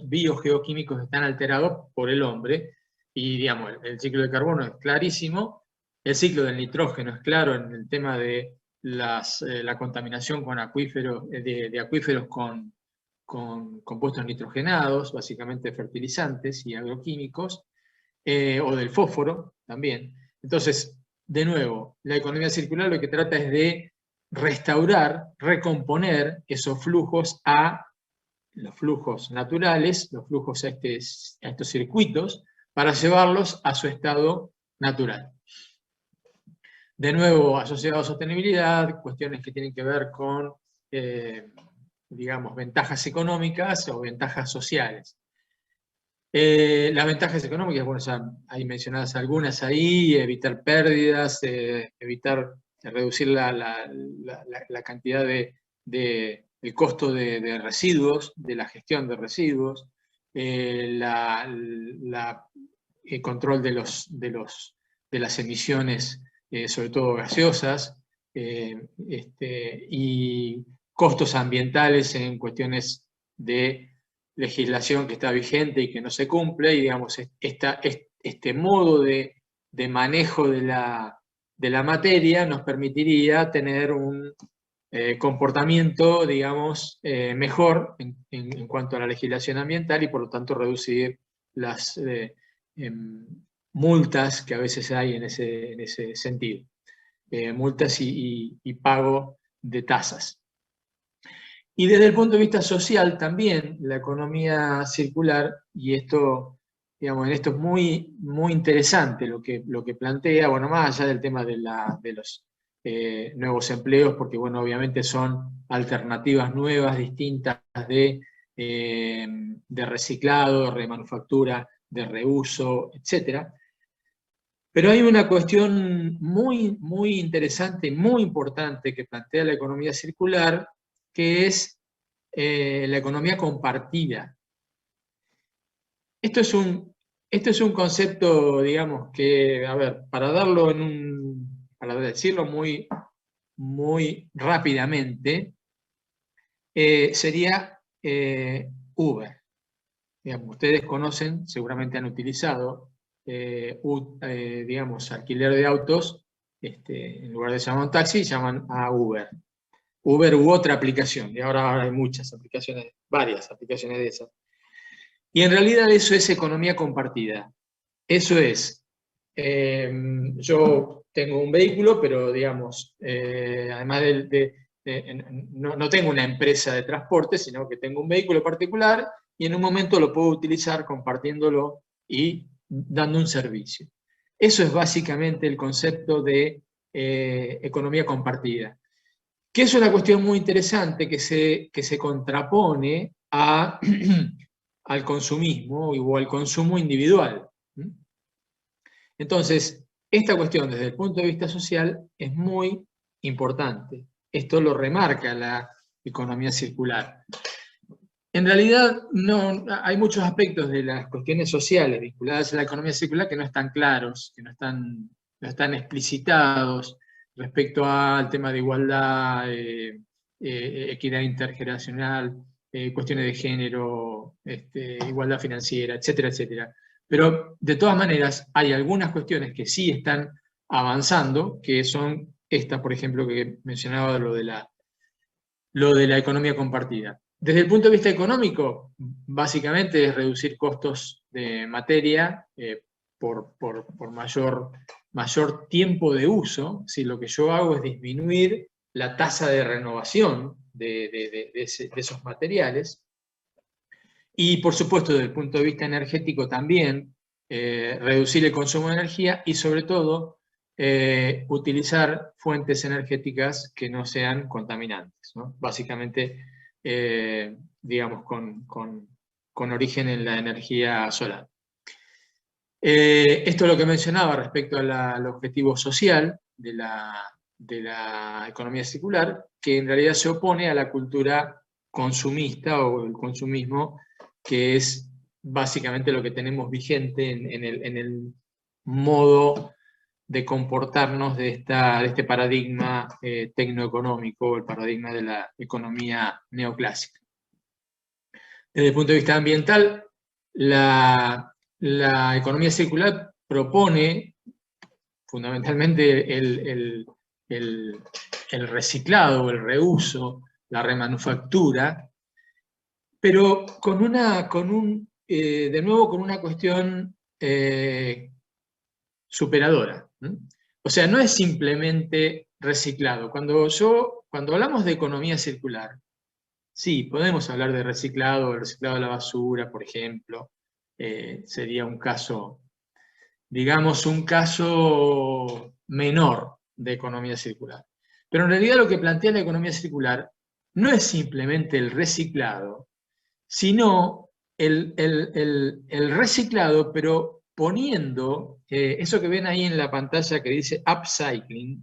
biogeoquímicos están alterados por el hombre, y digamos, el ciclo de carbono es clarísimo. El ciclo del nitrógeno es claro en el tema de la contaminación con acuíferos, de acuíferos con compuestos nitrogenados, básicamente fertilizantes y agroquímicos, o del fósforo también. Entonces, de nuevo, la economía circular lo que trata es de restaurar, recomponer esos flujos a los flujos naturales, los flujos a estos circuitos, para llevarlos a su estado natural. De nuevo, asociado a sostenibilidad, cuestiones que tienen que ver con, digamos, ventajas económicas o ventajas sociales. Las ventajas económicas, bueno, ya hay mencionadas algunas ahí: evitar pérdidas, reducir la cantidad el costo de residuos, de la gestión de residuos, el control de las emisiones, sobre todo gaseosas, y costos ambientales en cuestiones de legislación que está vigente y que no se cumple, y digamos, este modo de manejo de la materia nos permitiría tener comportamiento, digamos, mejor en cuanto a la legislación ambiental y por lo tanto reducir las multas que a veces hay en ese sentido. Multas y pago de tasas. Y desde el punto de vista social también, la economía circular, y esto, digamos, en esto es muy, muy interesante lo que plantea, bueno, más allá del tema de los nuevos empleos, porque, bueno, obviamente son alternativas nuevas, distintas de reciclado, de remanufactura, de reuso, etc. Pero hay una cuestión muy, muy interesante y muy importante que plantea la economía circular, que es la economía compartida. Esto es un concepto, digamos, que, a ver, para decirlo muy, muy rápidamente, sería Uber. Digamos, ustedes conocen, seguramente han utilizado, digamos, alquiler de autos, en lugar de llamar a un taxi, llaman a Uber. Uber u otra aplicación, y ahora hay muchas aplicaciones, varias aplicaciones de esas. Y en realidad eso es economía compartida. Eso es, yo tengo un vehículo, pero digamos, además no tengo una empresa de transporte, sino que tengo un vehículo particular y en un momento lo puedo utilizar compartiéndolo y dando un servicio. Eso es básicamente el concepto de economía compartida, que es una cuestión muy interesante que se contrapone al consumismo o al consumo individual. Entonces, esta cuestión desde el punto de vista social es muy importante. Esto lo remarca la economía circular. En realidad, hay muchos aspectos de las cuestiones sociales vinculadas a la economía circular que no están claros, que no están explicitados respecto al tema de igualdad, equidad intergeneracional, cuestiones de género, igualdad financiera, etcétera, etcétera. Pero, de todas maneras, hay algunas cuestiones que sí están avanzando, que son esta, por ejemplo, que mencionaba, lo de la economía compartida. Desde el punto de vista económico, básicamente es reducir costos de materia por mayor tiempo de uso. Si lo que yo hago es disminuir la tasa de renovación de esos materiales. Y por supuesto, desde el punto de vista energético también, reducir el consumo de energía y sobre todo utilizar fuentes energéticas que no sean contaminantes, ¿no? Básicamente, digamos, con origen en la energía solar. Esto es lo que mencionaba respecto al objetivo social de la economía circular, que en realidad se opone a la cultura consumista o el consumismo, que es básicamente lo que tenemos vigente en el modo de comportarnos de este paradigma tecnoeconómico, el paradigma de la economía neoclásica. Desde el punto de vista ambiental, la economía circular propone fundamentalmente el reciclado, el reuso, la remanufactura, pero de nuevo con una cuestión superadora. O sea, no es simplemente reciclado. Cuando hablamos de economía circular, sí, podemos hablar de reciclado, el reciclado de la basura, por ejemplo, sería un caso, digamos, un caso menor de economía circular. Pero en realidad lo que plantea la economía circular no es simplemente el reciclado, sino el reciclado, pero poniendo eso que ven ahí en la pantalla que dice upcycling.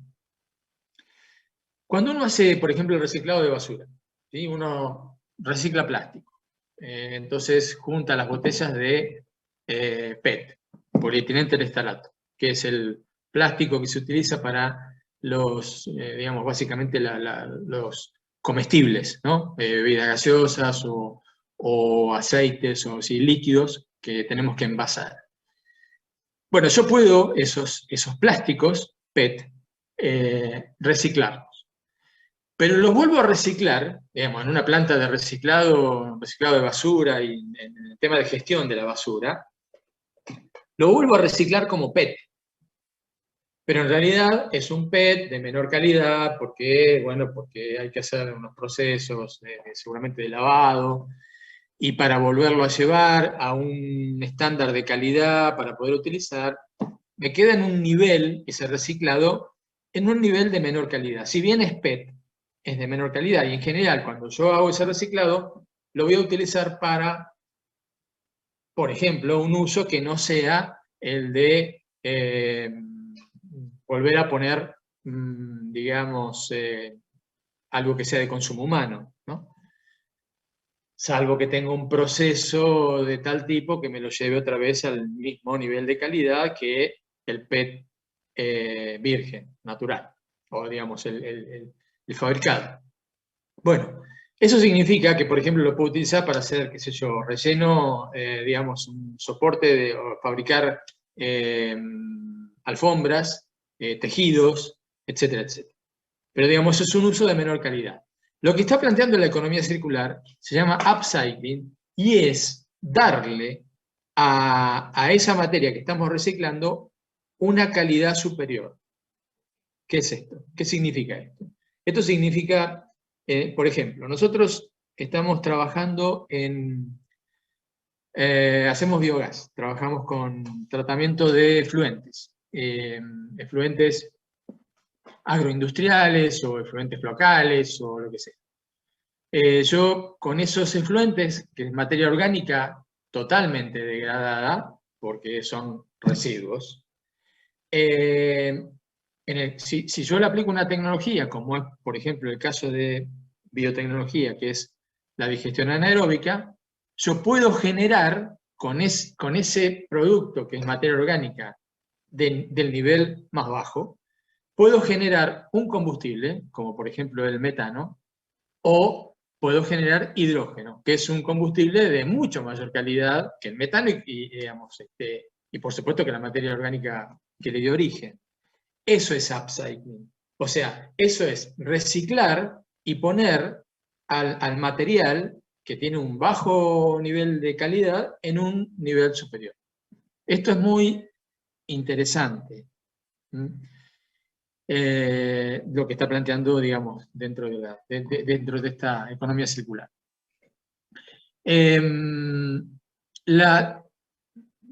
Cuando uno hace, por ejemplo, el reciclado de basura, ¿sí? Uno recicla plástico, entonces junta las botellas de PET, polietileno terestalato, que es el plástico que se utiliza para digamos, básicamente los comestibles, ¿no? Bebidas gaseosas o aceites o líquidos que tenemos que envasar. Bueno, yo puedo esos plásticos PET reciclarlos. pero los vuelvo a reciclar, digamos, en una planta de reciclado de basura y en el tema de gestión de la basura, lo vuelvo a reciclar como PET. Pero en realidad es un PET de menor calidad porque, bueno, porque hay que hacer unos procesos seguramente de lavado, y para volverlo a llevar a un estándar de calidad para poder utilizar, me queda en un nivel, ese reciclado, en un nivel de menor calidad. Si bien es PET, es de menor calidad, y en general cuando yo hago ese reciclado, lo voy a utilizar para, por ejemplo, un uso que no sea el de volver a poner, digamos, algo que sea de consumo humano, ¿no? Salvo que tenga un proceso de tal tipo que me lo lleve otra vez al mismo nivel de calidad que el PET virgen, natural, o digamos el fabricado. Bueno, eso significa que, por ejemplo, lo puedo utilizar para hacer, qué sé yo, relleno, digamos, un soporte o fabricar alfombras, tejidos, etcétera, etcétera. Pero, digamos, es un uso de menor calidad. Lo que está planteando la economía circular se llama upcycling y es darle a esa materia que estamos reciclando una calidad superior. ¿Qué es esto? ¿Qué significa esto? Esto significa, por ejemplo, nosotros estamos trabajando hacemos biogás, trabajamos con tratamiento de efluentes. Efluentes agroindustriales o efluentes locales o lo que sea. Yo con esos efluentes, que es materia orgánica totalmente degradada, porque son residuos, si yo le aplico una tecnología, como es, por ejemplo, el caso de biotecnología, que es la digestión anaeróbica, yo puedo generar con ese producto, que es materia orgánica, del nivel más bajo, puedo generar un combustible, como por ejemplo el metano, o puedo generar hidrógeno, que es un combustible de mucho mayor calidad que el metano digamos, y por supuesto que la materia orgánica que le dio origen. Eso es upcycling. O sea, eso es reciclar y poner al material que tiene un bajo nivel de calidad en un nivel superior. Esto es muy interesante. Lo que está planteando, digamos, dentro de esta economía circular.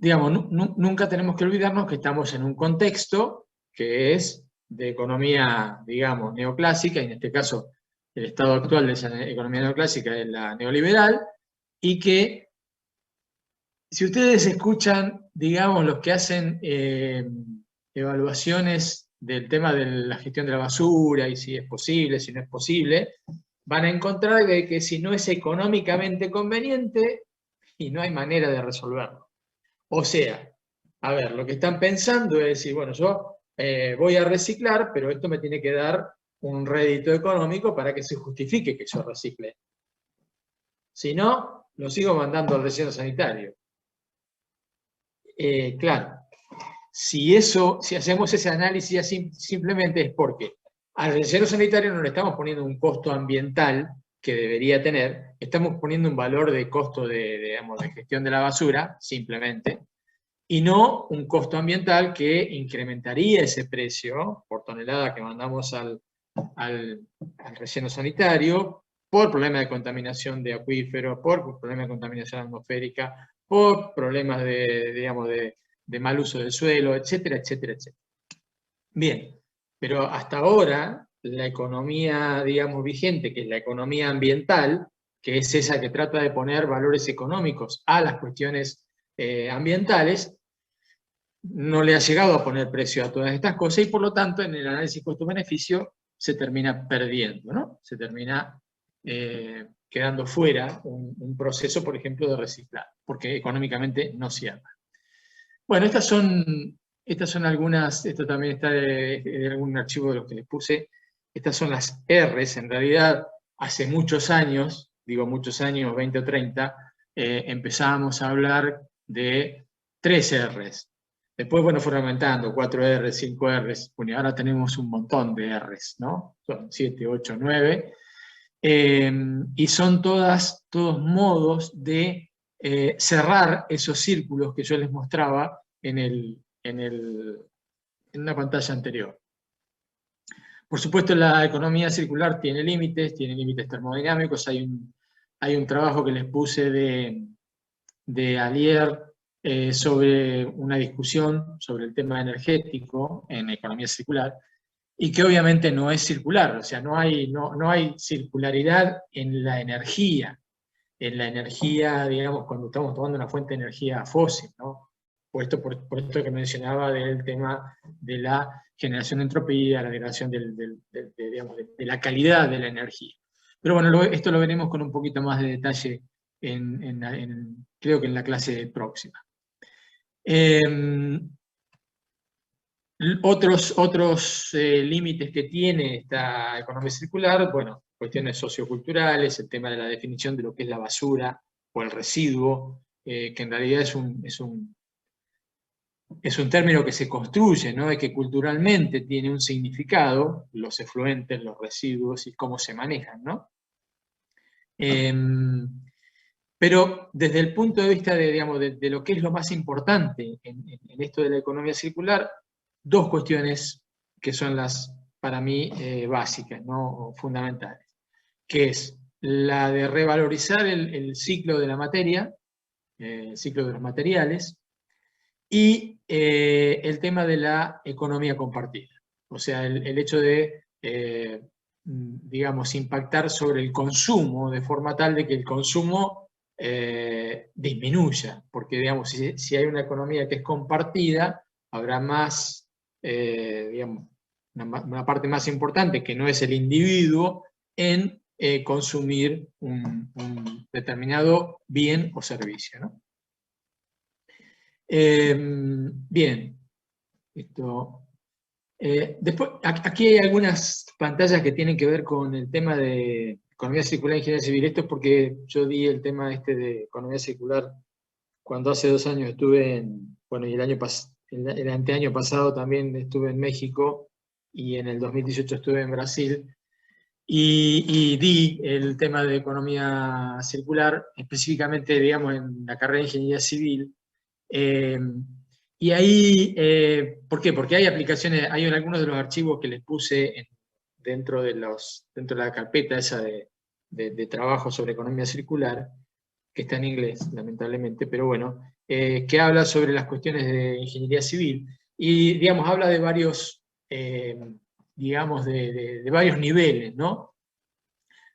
Digamos, nunca tenemos que olvidarnos que estamos en un contexto que es de economía, digamos, neoclásica, y en este caso el estado actual de esa economía neoclásica es la neoliberal, y que si ustedes escuchan, digamos, los que hacen evaluaciones del tema de la gestión de la basura y si es posible, si no es posible, van a encontrar que si no es económicamente conveniente y no hay manera de resolverlo. O sea, a ver, lo que están pensando es decir, bueno, yo voy a reciclar, pero esto me tiene que dar un rédito económico para que se justifique que yo recicle. Si no, lo sigo mandando al relleno sanitario. Claro, si hacemos ese análisis así, simplemente es porque al relleno sanitario no le estamos poniendo un costo ambiental que debería tener, estamos poniendo un valor de costo digamos, de gestión de la basura, simplemente, y no un costo ambiental que incrementaría ese precio por tonelada que mandamos al relleno sanitario, por problema de contaminación de acuíferos, por problema de contaminación atmosférica, por problemas de mal uso del suelo, etcétera, etcétera, etcétera. Bien, pero hasta ahora la economía, digamos, vigente, que es la economía ambiental, que es esa que trata de poner valores económicos a las cuestiones ambientales, no le ha llegado a poner precio a todas estas cosas y por lo tanto en el análisis costo-beneficio se termina perdiendo, ¿no? Se termina quedando fuera un proceso, por ejemplo, de reciclar, porque económicamente no cierra. Bueno, estas son algunas, esto también está de algún archivo de los que les puse, estas son las R's, en realidad hace muchos años, digo muchos años, 20 o 30, empezábamos a hablar de 3 R's. Después, bueno, fueron aumentando, 4R, 5R, bueno, y ahora tenemos un montón de Rs, ¿no? Son 7, 8, 9. Y son todos modos de cerrar esos círculos que yo les mostraba en una pantalla anterior. Por supuesto, la economía circular tiene límites termodinámicos. Hay un trabajo que les puse de Alier sobre una discusión sobre el tema energético en economía circular, y que obviamente no es circular, o sea, no hay circularidad en la energía, digamos, cuando estamos tomando una fuente de energía fósil, ¿no? Por esto que mencionaba del tema de la generación de entropía, la degradación digamos, de la calidad de la energía. Pero bueno, esto lo veremos con un poquito más de detalle creo que en la clase próxima. Otros límites que tiene esta economía circular, bueno, cuestiones socioculturales, el tema de la definición de lo que es la basura o el residuo, que en realidad es un término que se construye, ¿no? Y que culturalmente tiene un significado, los efluentes, los residuos y cómo se manejan, ¿no? Pero desde el punto de vista digamos, de lo que es lo más importante en esto de la economía circular, dos cuestiones que son para mí, básicas, ¿no? Fundamentales, que es la de revalorizar el ciclo de la materia, el ciclo de los materiales, y el tema de la economía compartida. O sea, el hecho de, digamos, impactar sobre el consumo de forma tal de que el consumo disminuya, porque, digamos, si hay una economía que es compartida, habrá más, digamos, una parte más importante, que no es el individuo, en consumir un determinado bien o servicio, ¿no? Bien, después, aquí hay algunas pantallas que tienen que ver con el tema de economía circular e ingeniería civil. Esto es porque yo di el tema de economía circular cuando hace 2 años estuve bueno, y el anteaño pasado también estuve en México, y en el 2018 estuve en Brasil, y di el tema de economía circular, específicamente, digamos, en la carrera de ingeniería civil. Y ahí, ¿por qué? Porque hay aplicaciones, hay algunos de los archivos que les puse dentro de la carpeta esa de trabajo sobre economía circular, que está en inglés, lamentablemente, pero bueno, que habla sobre las cuestiones de ingeniería civil, y, digamos, habla de varios, digamos, de varios niveles, ¿no?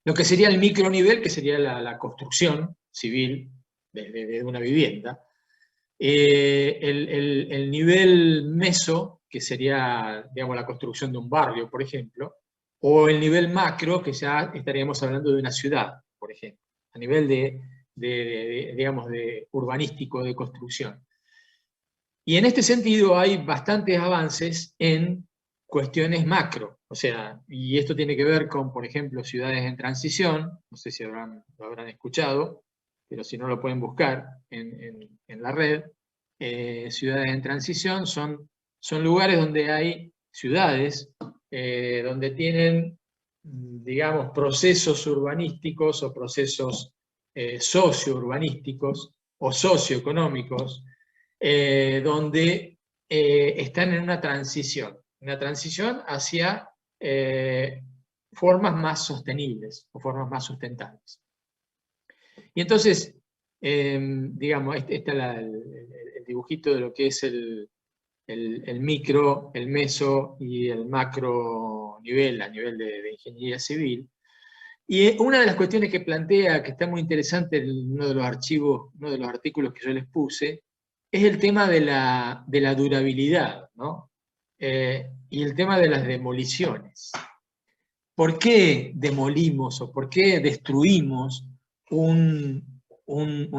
Lo que sería el micronivel, que sería la construcción civil de una vivienda. El nivel meso, que sería, digamos, la construcción de un barrio, por ejemplo, o el nivel macro, que ya estaríamos hablando de una ciudad, por ejemplo, a nivel digamos, de urbanístico, de construcción. Y en este sentido hay bastantes avances en cuestiones macro, o sea, y esto tiene que ver con, por ejemplo, ciudades en transición, no sé si lo habrán escuchado, pero si no lo pueden buscar en la red. Ciudades en transición son lugares donde hay ciudades, donde tienen, digamos, procesos urbanísticos o procesos socio-urbanísticos o socioeconómicos, donde están en una transición hacia formas más sostenibles o formas más sustentables. Y entonces, digamos, este es el dibujito de lo que es el micro, el meso y el macro nivel, a nivel de ingeniería civil. Y una de las cuestiones que plantea, que está muy interesante en uno de los artículos que yo les puse, es el tema de la durabilidad, ¿no? Y el tema de las demoliciones. ¿Por qué demolimos o por qué destruimos un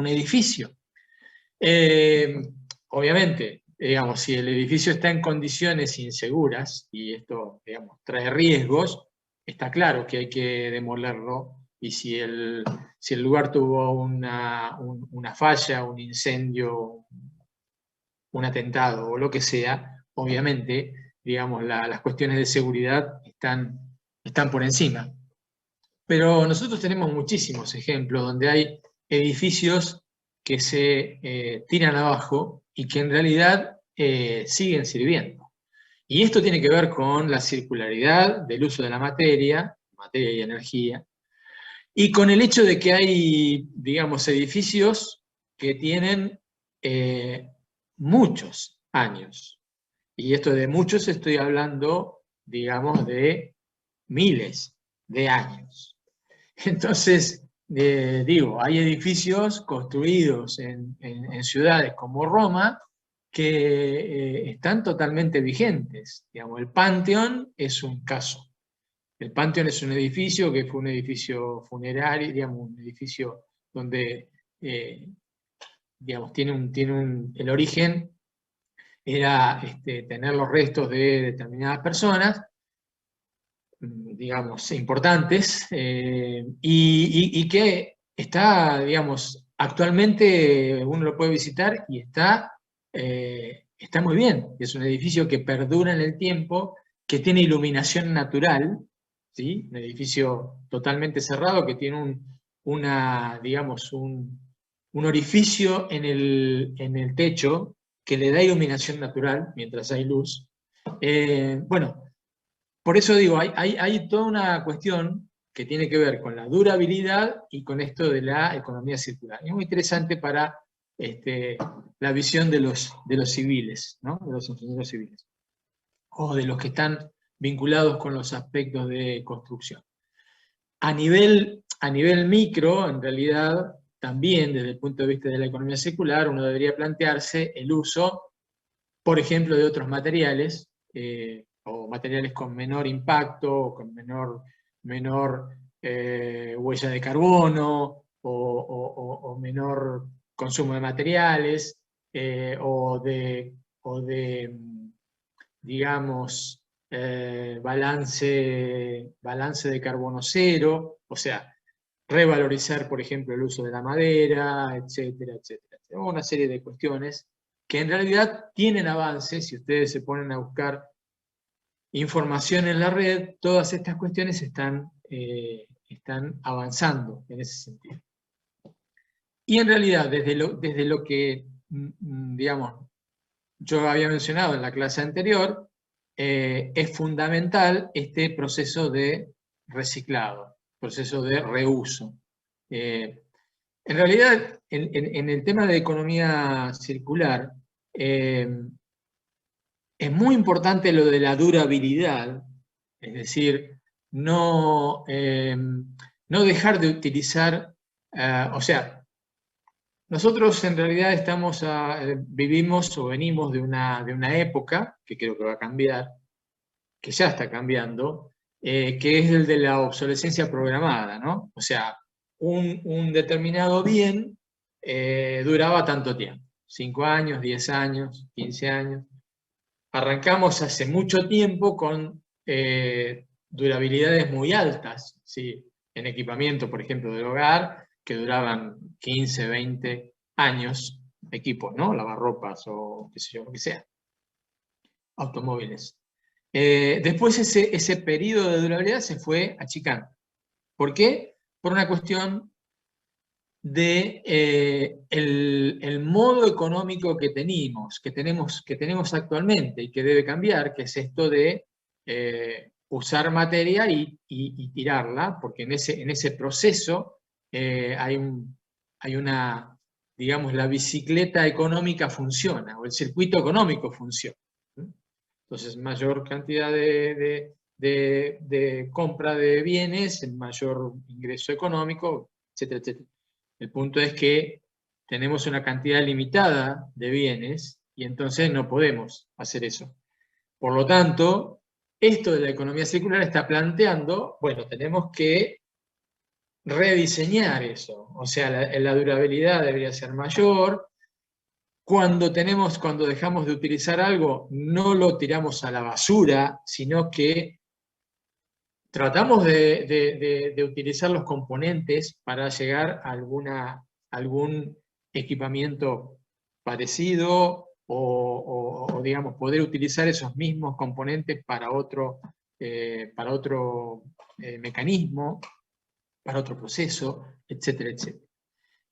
edificio? Obviamente, digamos, si el edificio está en condiciones inseguras, y esto, digamos, trae riesgos, está claro que hay que demolerlo, y si el lugar tuvo una falla, un incendio, un atentado o lo que sea, obviamente, digamos, las cuestiones de seguridad están por encima. Pero nosotros tenemos muchísimos ejemplos donde hay edificios que se tiran abajo y que en realidad siguen sirviendo. Y esto tiene que ver con la circularidad del uso de la materia y energía, y con el hecho de que hay, digamos, edificios que tienen muchos años. Y esto de muchos estoy hablando, digamos, de miles de años. Entonces, digo, hay edificios construidos en ciudades como Roma que están totalmente vigentes. Digamos, el Panteón es un caso. El Panteón es un edificio que fue un edificio funerario, digamos, un edificio donde, digamos, el origen era tener los restos de determinadas personas, digamos, importantes, y que está, digamos, actualmente uno lo puede visitar y está muy bien. Es un edificio que perdura en el tiempo, que tiene iluminación natural, ¿sí? Un edificio totalmente cerrado que tiene digamos, un orificio en el techo que le da iluminación natural mientras hay luz. Bueno, por eso digo, hay toda una cuestión que tiene que ver con la durabilidad y con esto de la economía circular. Es muy interesante para la visión de los civiles, ¿no? De los ingenieros civiles, o de los que están vinculados con los aspectos de construcción. A nivel micro, en realidad, también desde el punto de vista de la economía circular, uno debería plantearse el uso, por ejemplo, de otros materiales, o materiales con menor impacto, o con menor huella de carbono, o menor consumo de materiales, o de digamos, balance de carbono cero, o sea, revalorizar, por ejemplo, el uso de la madera, etcétera, etcétera. Tenemos una serie de cuestiones que en realidad tienen avances. Si ustedes se ponen a buscar información en la red, todas estas cuestiones están avanzando en ese sentido. Y en realidad, desde lo que, digamos, yo había mencionado en la clase anterior, es fundamental este proceso de reciclado, proceso de reuso. En realidad, en el tema de economía circular, es muy importante lo de la durabilidad, es decir, no dejar de utilizar, o sea, nosotros en realidad vivimos o venimos de una época, que creo que va a cambiar, que ya está cambiando, que es el de la obsolescencia programada, ¿no? O sea, un determinado bien duraba tanto tiempo, 5 años, 10 años, 15 años. Arrancamos hace mucho tiempo con durabilidades muy altas, ¿sí? En equipamiento, por ejemplo, del hogar, que duraban 15, 20 años, equipos, ¿no? Lavarropas o qué sé yo, lo que sea. Automóviles. Después ese periodo de durabilidad se fue achicando. ¿Por qué? Por una cuestión de el modo económico que tenemos actualmente y que debe cambiar, que es esto de usar materia y tirarla, porque en ese proceso hay una, digamos, la bicicleta económica funciona, o el circuito económico funciona. Entonces, mayor cantidad de compra de bienes, mayor ingreso económico, etcétera, etcétera. El punto es que tenemos una cantidad limitada de bienes y entonces no podemos hacer eso. Por lo tanto, esto de la economía circular está planteando, bueno, tenemos que rediseñar eso. O sea, la durabilidad debería ser mayor. Cuando dejamos de utilizar algo, no lo tiramos a la basura, sino que tratamos de utilizar los componentes para llegar a algún equipamiento parecido digamos, poder utilizar esos mismos componentes para otro mecanismo, para otro proceso, etcétera, etcétera.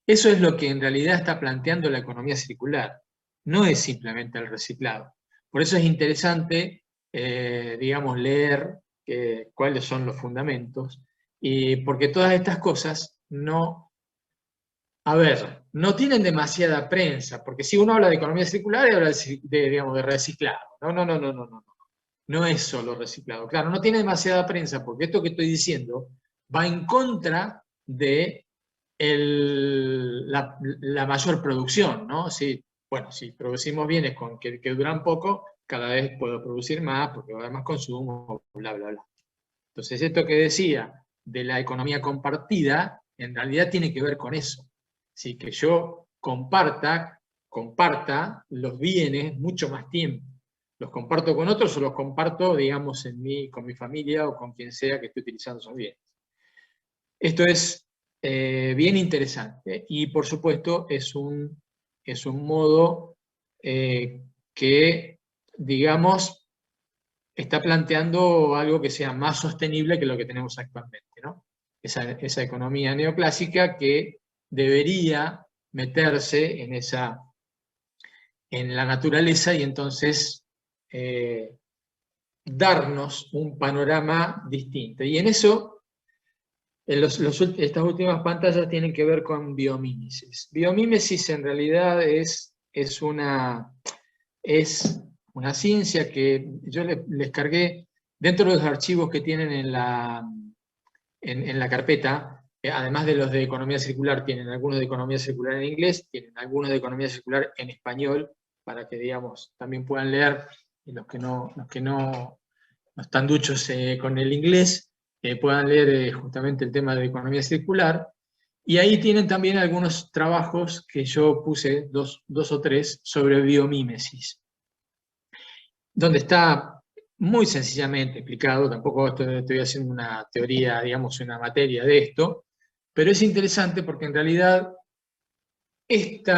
Eso es lo que en realidad está planteando la economía circular, no es simplemente el reciclado. Por eso es interesante, digamos, leer cuáles son los fundamentos, y porque todas estas cosas no tienen demasiada prensa, porque si uno habla de economía circular, habla digamos, de reciclado. No. No es solo reciclado. Claro, no tiene demasiada prensa, porque esto que estoy diciendo va en contra de la mayor producción, ¿no? Bueno, si producimos bienes que duran poco, cada vez puedo producir más, porque va a haber más consumo, bla, bla, bla. Entonces, esto que decía de la economía compartida, en realidad tiene que ver con eso. ¿Sí? Que yo comparta los bienes mucho más tiempo. Los comparto con otros o los comparto, digamos, con mi familia o con quien sea que esté utilizando esos bienes. Esto es bien interesante y, por supuesto, es un modo que, digamos, está planteando algo que sea más sostenible que lo que tenemos actualmente, ¿no? Esa economía neoclásica que debería meterse en la naturaleza y entonces darnos un panorama distinto. Y en eso, estas últimas pantallas tienen que ver con biomímesis. Biomímesis en realidad es una ciencia que yo les cargué dentro de los archivos que tienen en la carpeta. Además de los de economía circular, tienen algunos de economía circular en inglés, tienen algunos de economía circular en español, para que, digamos, también puedan leer, y los que no están duchos con el inglés, puedan leer justamente el tema de economía circular. Y ahí tienen también algunos trabajos que yo puse, dos o tres, sobre biomímesis, donde está muy sencillamente explicado, tampoco estoy haciendo una teoría, digamos, una materia de esto, pero es interesante porque en realidad esto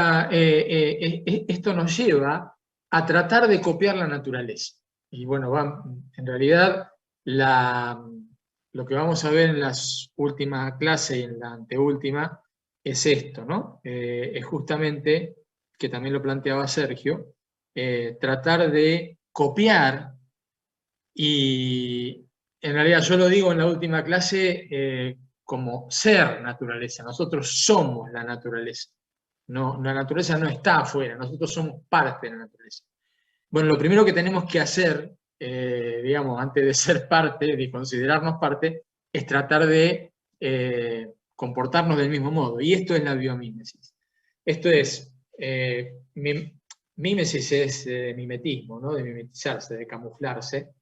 nos lleva a tratar de copiar la naturaleza. Y bueno, en realidad lo que vamos a ver en las últimas clases y en la anteúltima es esto, ¿no? Es justamente, que también lo planteaba Sergio, tratar de copiar, y en realidad yo lo digo en la última clase como ser naturaleza. Nosotros somos la naturaleza. No, la naturaleza no está afuera, nosotros somos parte de la naturaleza. Bueno, lo primero que tenemos que hacer, digamos, antes de ser parte, de considerarnos parte, es tratar de comportarnos del mismo modo. Y esto es la biomímesis. Esto es, mímesis es mimetismo, ¿no? De mimetizarse, de camuflarse.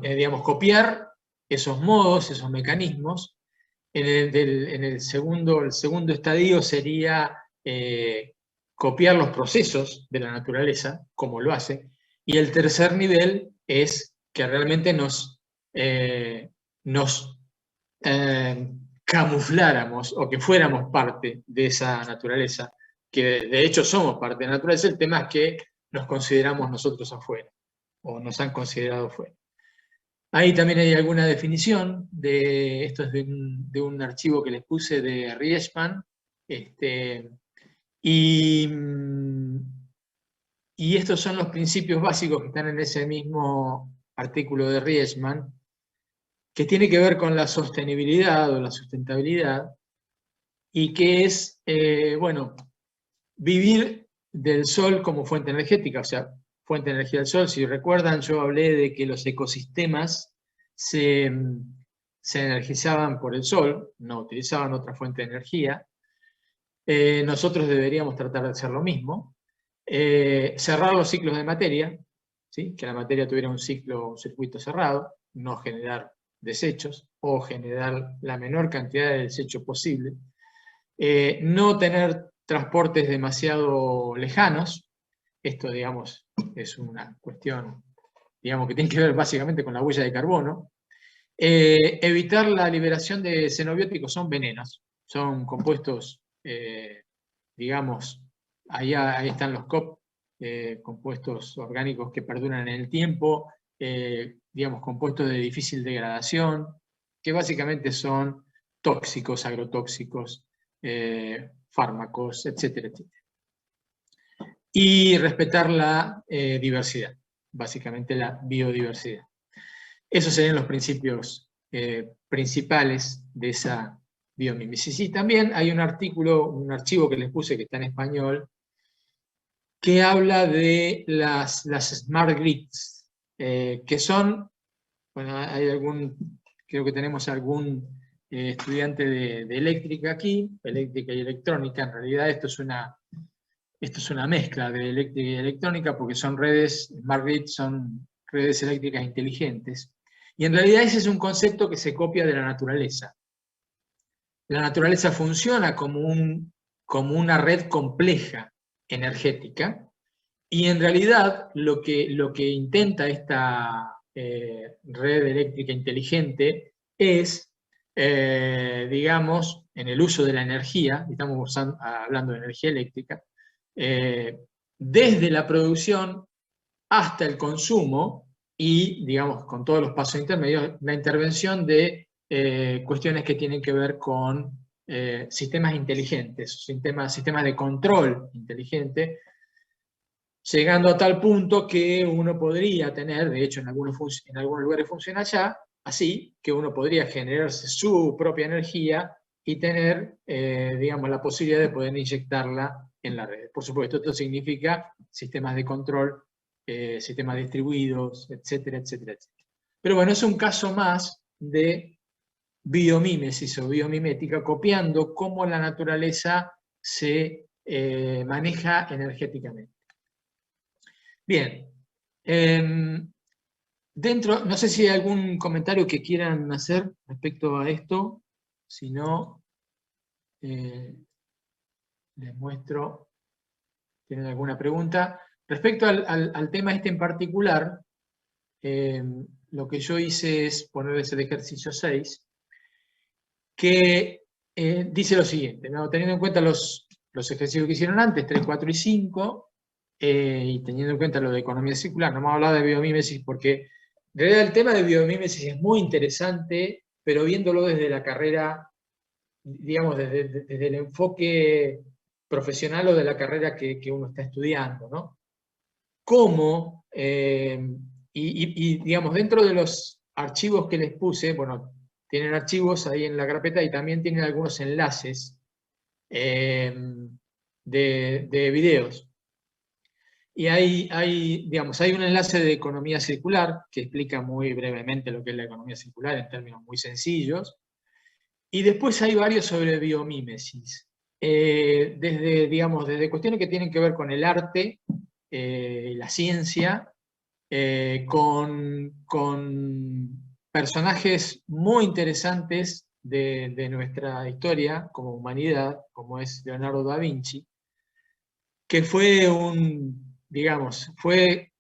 Digamos, copiar esos modos, esos mecanismos. El segundo estadio sería copiar los procesos de la naturaleza, como lo hace, y el tercer nivel es que realmente nos camufláramos o que fuéramos parte de esa naturaleza, que de hecho somos parte de la naturaleza. El tema es que nos consideramos nosotros afuera, o nos han considerado afuera. Ahí también hay alguna definición, esto es de un archivo que les puse de Rieschmann, y estos son los principios básicos que están en ese mismo artículo de Rieschmann, que tiene que ver con la sostenibilidad o la sustentabilidad, y que es, bueno, vivir del sol como fuente energética, o sea, fuente de energía del sol. Si recuerdan, yo hablé de que los ecosistemas se energizaban por el sol, no utilizaban otra fuente de energía. Nosotros deberíamos tratar de hacer lo mismo. Cerrar los ciclos de materia, ¿sí? Que la materia tuviera un circuito cerrado, no generar desechos o generar la menor cantidad de desechos posible. No tener transportes demasiado lejanos. Esto, digamos, es una cuestión, digamos, que tiene que ver básicamente con la huella de carbono. Evitar la liberación de xenobióticos, son venenos, son compuestos, digamos, ahí están los COP, compuestos orgánicos que perduran en el tiempo, digamos, compuestos de difícil degradación, que básicamente son tóxicos, agrotóxicos, fármacos, etcétera, etcétera. Y respetar la diversidad, básicamente la biodiversidad. Esos serían los principios principales de esa biomímesis. Y también hay un artículo, un archivo que les puse que está en español, que habla de las smart grids, que son, bueno, hay creo que tenemos algún estudiante de eléctrica aquí, eléctrica y electrónica. En realidad esto es una mezcla de eléctrica y electrónica, porque son redes, smart grids son redes eléctricas inteligentes. Y en realidad ese es un concepto que se copia de la naturaleza. La naturaleza funciona como una red compleja energética, y en realidad lo que intenta esta red eléctrica inteligente es, digamos, en el uso de la energía, estamos hablando de energía eléctrica, desde la producción hasta el consumo y, digamos, con todos los pasos intermedios, la intervención de cuestiones que tienen que ver con sistemas inteligentes, sistemas de control inteligente, llegando a tal punto que uno podría tener, de hecho en algunos lugares funciona ya, así que uno podría generarse su propia energía y tener, digamos, la posibilidad de poder inyectarla en la red. Por supuesto, esto significa sistemas de control, sistemas distribuidos, etcétera, etcétera, etcétera. Pero bueno, es un caso más de biomímesis o biomimética, copiando cómo la naturaleza se maneja energéticamente. Bien, no sé si hay algún comentario que quieran hacer respecto a esto, si no, les muestro, ¿tienen alguna pregunta? Respecto al tema este en particular, lo que yo hice es ponerles el ejercicio 6, que dice lo siguiente, ¿no? Teniendo en cuenta los ejercicios que hicieron antes, 3, 4 y 5, y teniendo en cuenta lo de economía circular, no hemos hablado de biomímesis porque en realidad el tema de biomímesis es muy interesante, pero viéndolo desde la carrera, digamos, desde el enfoque profesional o de la carrera que uno está estudiando, ¿no? Cómo, digamos, dentro de los archivos que les puse, bueno, tienen archivos ahí en la carpeta y también tienen algunos enlaces de videos. Y digamos, hay un enlace de economía circular que explica muy brevemente lo que es la economía circular en términos muy sencillos. Y después hay varios sobre biomímesis. Desde cuestiones que tienen que ver con el arte, la ciencia, con personajes muy interesantes de nuestra historia como humanidad, como es Leonardo da Vinci, que fue fue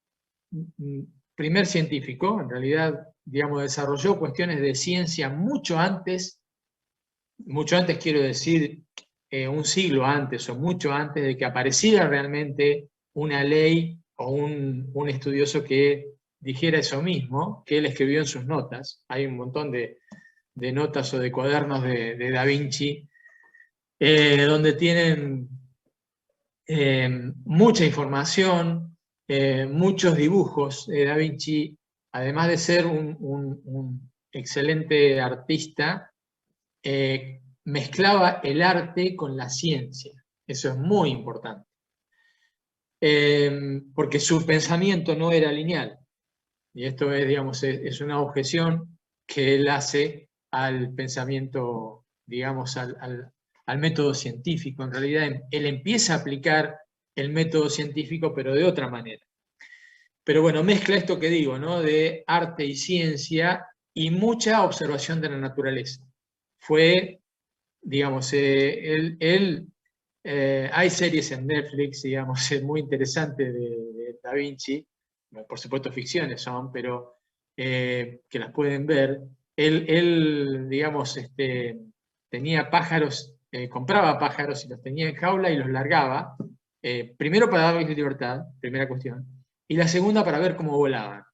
primer científico, en realidad, digamos, desarrolló cuestiones de ciencia mucho antes quiero decir, un siglo antes o mucho antes de que apareciera realmente una ley o un estudioso que dijera eso mismo, que él escribió en sus notas. Hay un montón de notas o de cuadernos de Da Vinci, donde tienen mucha información, muchos dibujos. Da Vinci, además de ser un excelente artista, mezclaba el arte con la ciencia. Eso es muy importante. Porque su pensamiento no era lineal. Y esto es, digamos, es una objeción que él hace al pensamiento, digamos, al método científico. En realidad, él empieza a aplicar el método científico, pero de otra manera. Pero bueno, mezcla esto que digo, ¿no? De arte y ciencia y mucha observación de la naturaleza. Fue, digamos, hay series en Netflix, digamos, muy interesantes de Da Vinci, por supuesto ficciones son, pero que las pueden ver. Él digamos, tenía pájaros, compraba pájaros y los tenía en jaula y los largaba, Primero para darles libertad, primera cuestión, y la segunda para ver cómo volaban.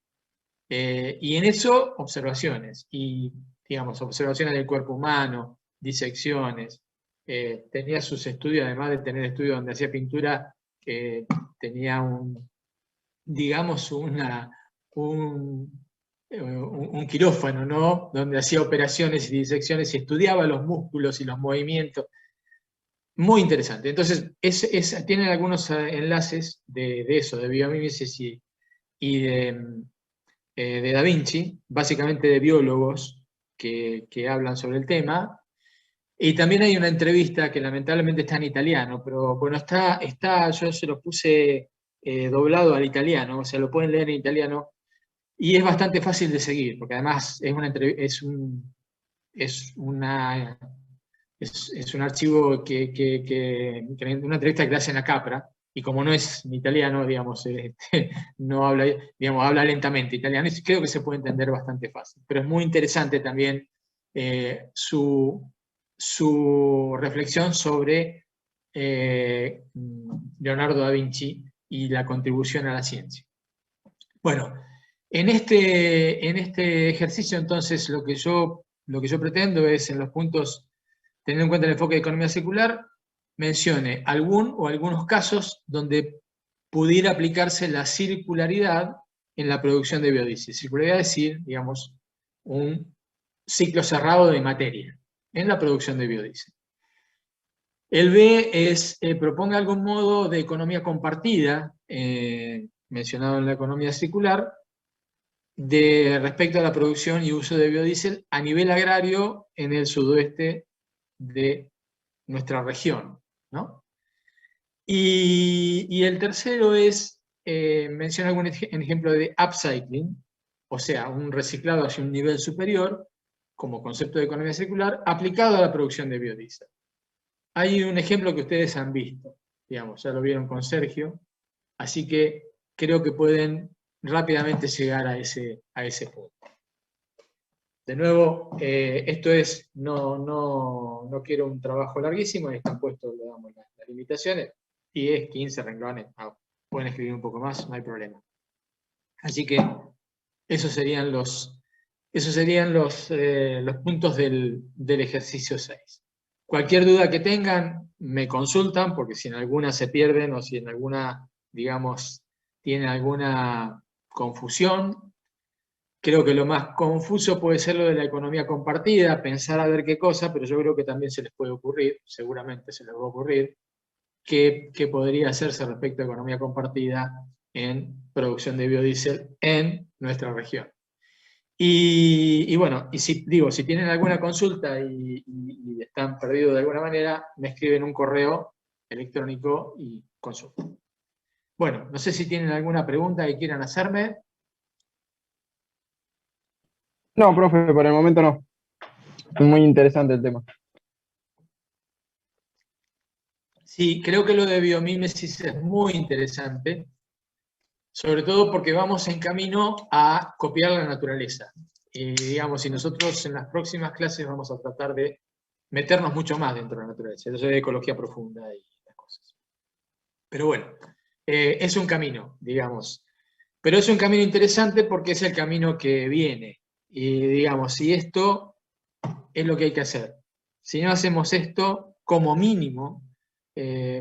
Y en eso, observaciones, y digamos, observaciones del cuerpo humano, disecciones. Tenía sus estudios, además de tener estudios donde hacía pintura, tenía digamos, un quirófano, ¿no? Donde hacía operaciones y disecciones y estudiaba los músculos y los movimientos. Muy interesante. Entonces, tienen algunos enlaces de eso, de biomímesis y de Da Vinci, básicamente de biólogos que hablan sobre el tema. Y también hay una entrevista que lamentablemente está en italiano, pero bueno, yo se lo puse doblado al italiano, o sea, lo pueden leer en italiano, y es bastante fácil de seguir, porque además es un archivo una entrevista que le hacen a Capra, y como no es en italiano, digamos, no habla, digamos, habla lentamente italiano, y creo que se puede entender bastante fácil. Pero es muy interesante también su reflexión sobre Leonardo da Vinci y la contribución a la ciencia. Bueno, en este ejercicio, entonces, lo que yo pretendo es, en los puntos, teniendo en cuenta el enfoque de economía circular, mencione algunos casos donde pudiera aplicarse la circularidad en la producción de biodiesel. Circularidad es decir, digamos, un ciclo cerrado de materia en la producción de biodiesel. El B es, proponga algún modo de economía compartida, mencionado en la economía circular, respecto a la producción y uso de biodiesel a nivel agrario en el sudoeste de nuestra región, ¿no? Y el tercero es, menciona algún ejemplo de upcycling, o sea, un reciclado hacia un nivel superior, como concepto de economía circular, aplicado a la producción de biodiesel. Hay un ejemplo que ustedes han visto, digamos, ya lo vieron con Sergio, así que creo que pueden rápidamente llegar a ese punto. De nuevo, esto es, no quiero un trabajo larguísimo, ahí están puestos, le damos las limitaciones, y es 15 renglones, pueden escribir un poco más, no hay problema. Así que esos serían los puntos del ejercicio 6. Cualquier duda que tengan, me consultan, porque si en alguna se pierden o si en alguna, digamos, tienen alguna confusión. Creo que lo más confuso puede ser lo de la economía compartida, pensar a ver qué cosa, pero yo creo que también se les puede ocurrir, seguramente se les va a ocurrir, qué podría hacerse respecto a economía compartida en producción de biodiesel en nuestra región. Y bueno, y si tienen alguna consulta y están perdidos de alguna manera, me escriben un correo electrónico y consultan. Bueno, no sé si tienen alguna pregunta que quieran hacerme. No, profe, por el momento no. Es muy interesante el tema. Sí, creo que lo de biomímesis es muy interesante, sobre todo porque vamos en camino a copiar la naturaleza. Digamos, y nosotros en las próximas clases vamos a tratar de meternos mucho más dentro de la naturaleza. Eso es ecología profunda y las cosas. Pero bueno, es un camino, digamos. Pero es un camino interesante porque es el camino que viene. Y digamos, si esto es lo que hay que hacer. Si no hacemos esto, como mínimo,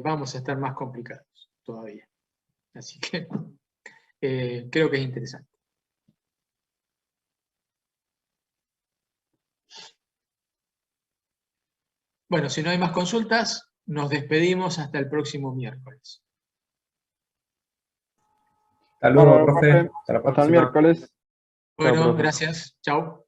vamos a estar más complicados todavía. Así que creo que es interesante. Bueno, si no hay más consultas, nos despedimos hasta el próximo miércoles. Hasta luego, Bueno, profe. profe, Hasta la hasta el próxima. miércoles. Chao, Bueno, profe. gracias. Chao.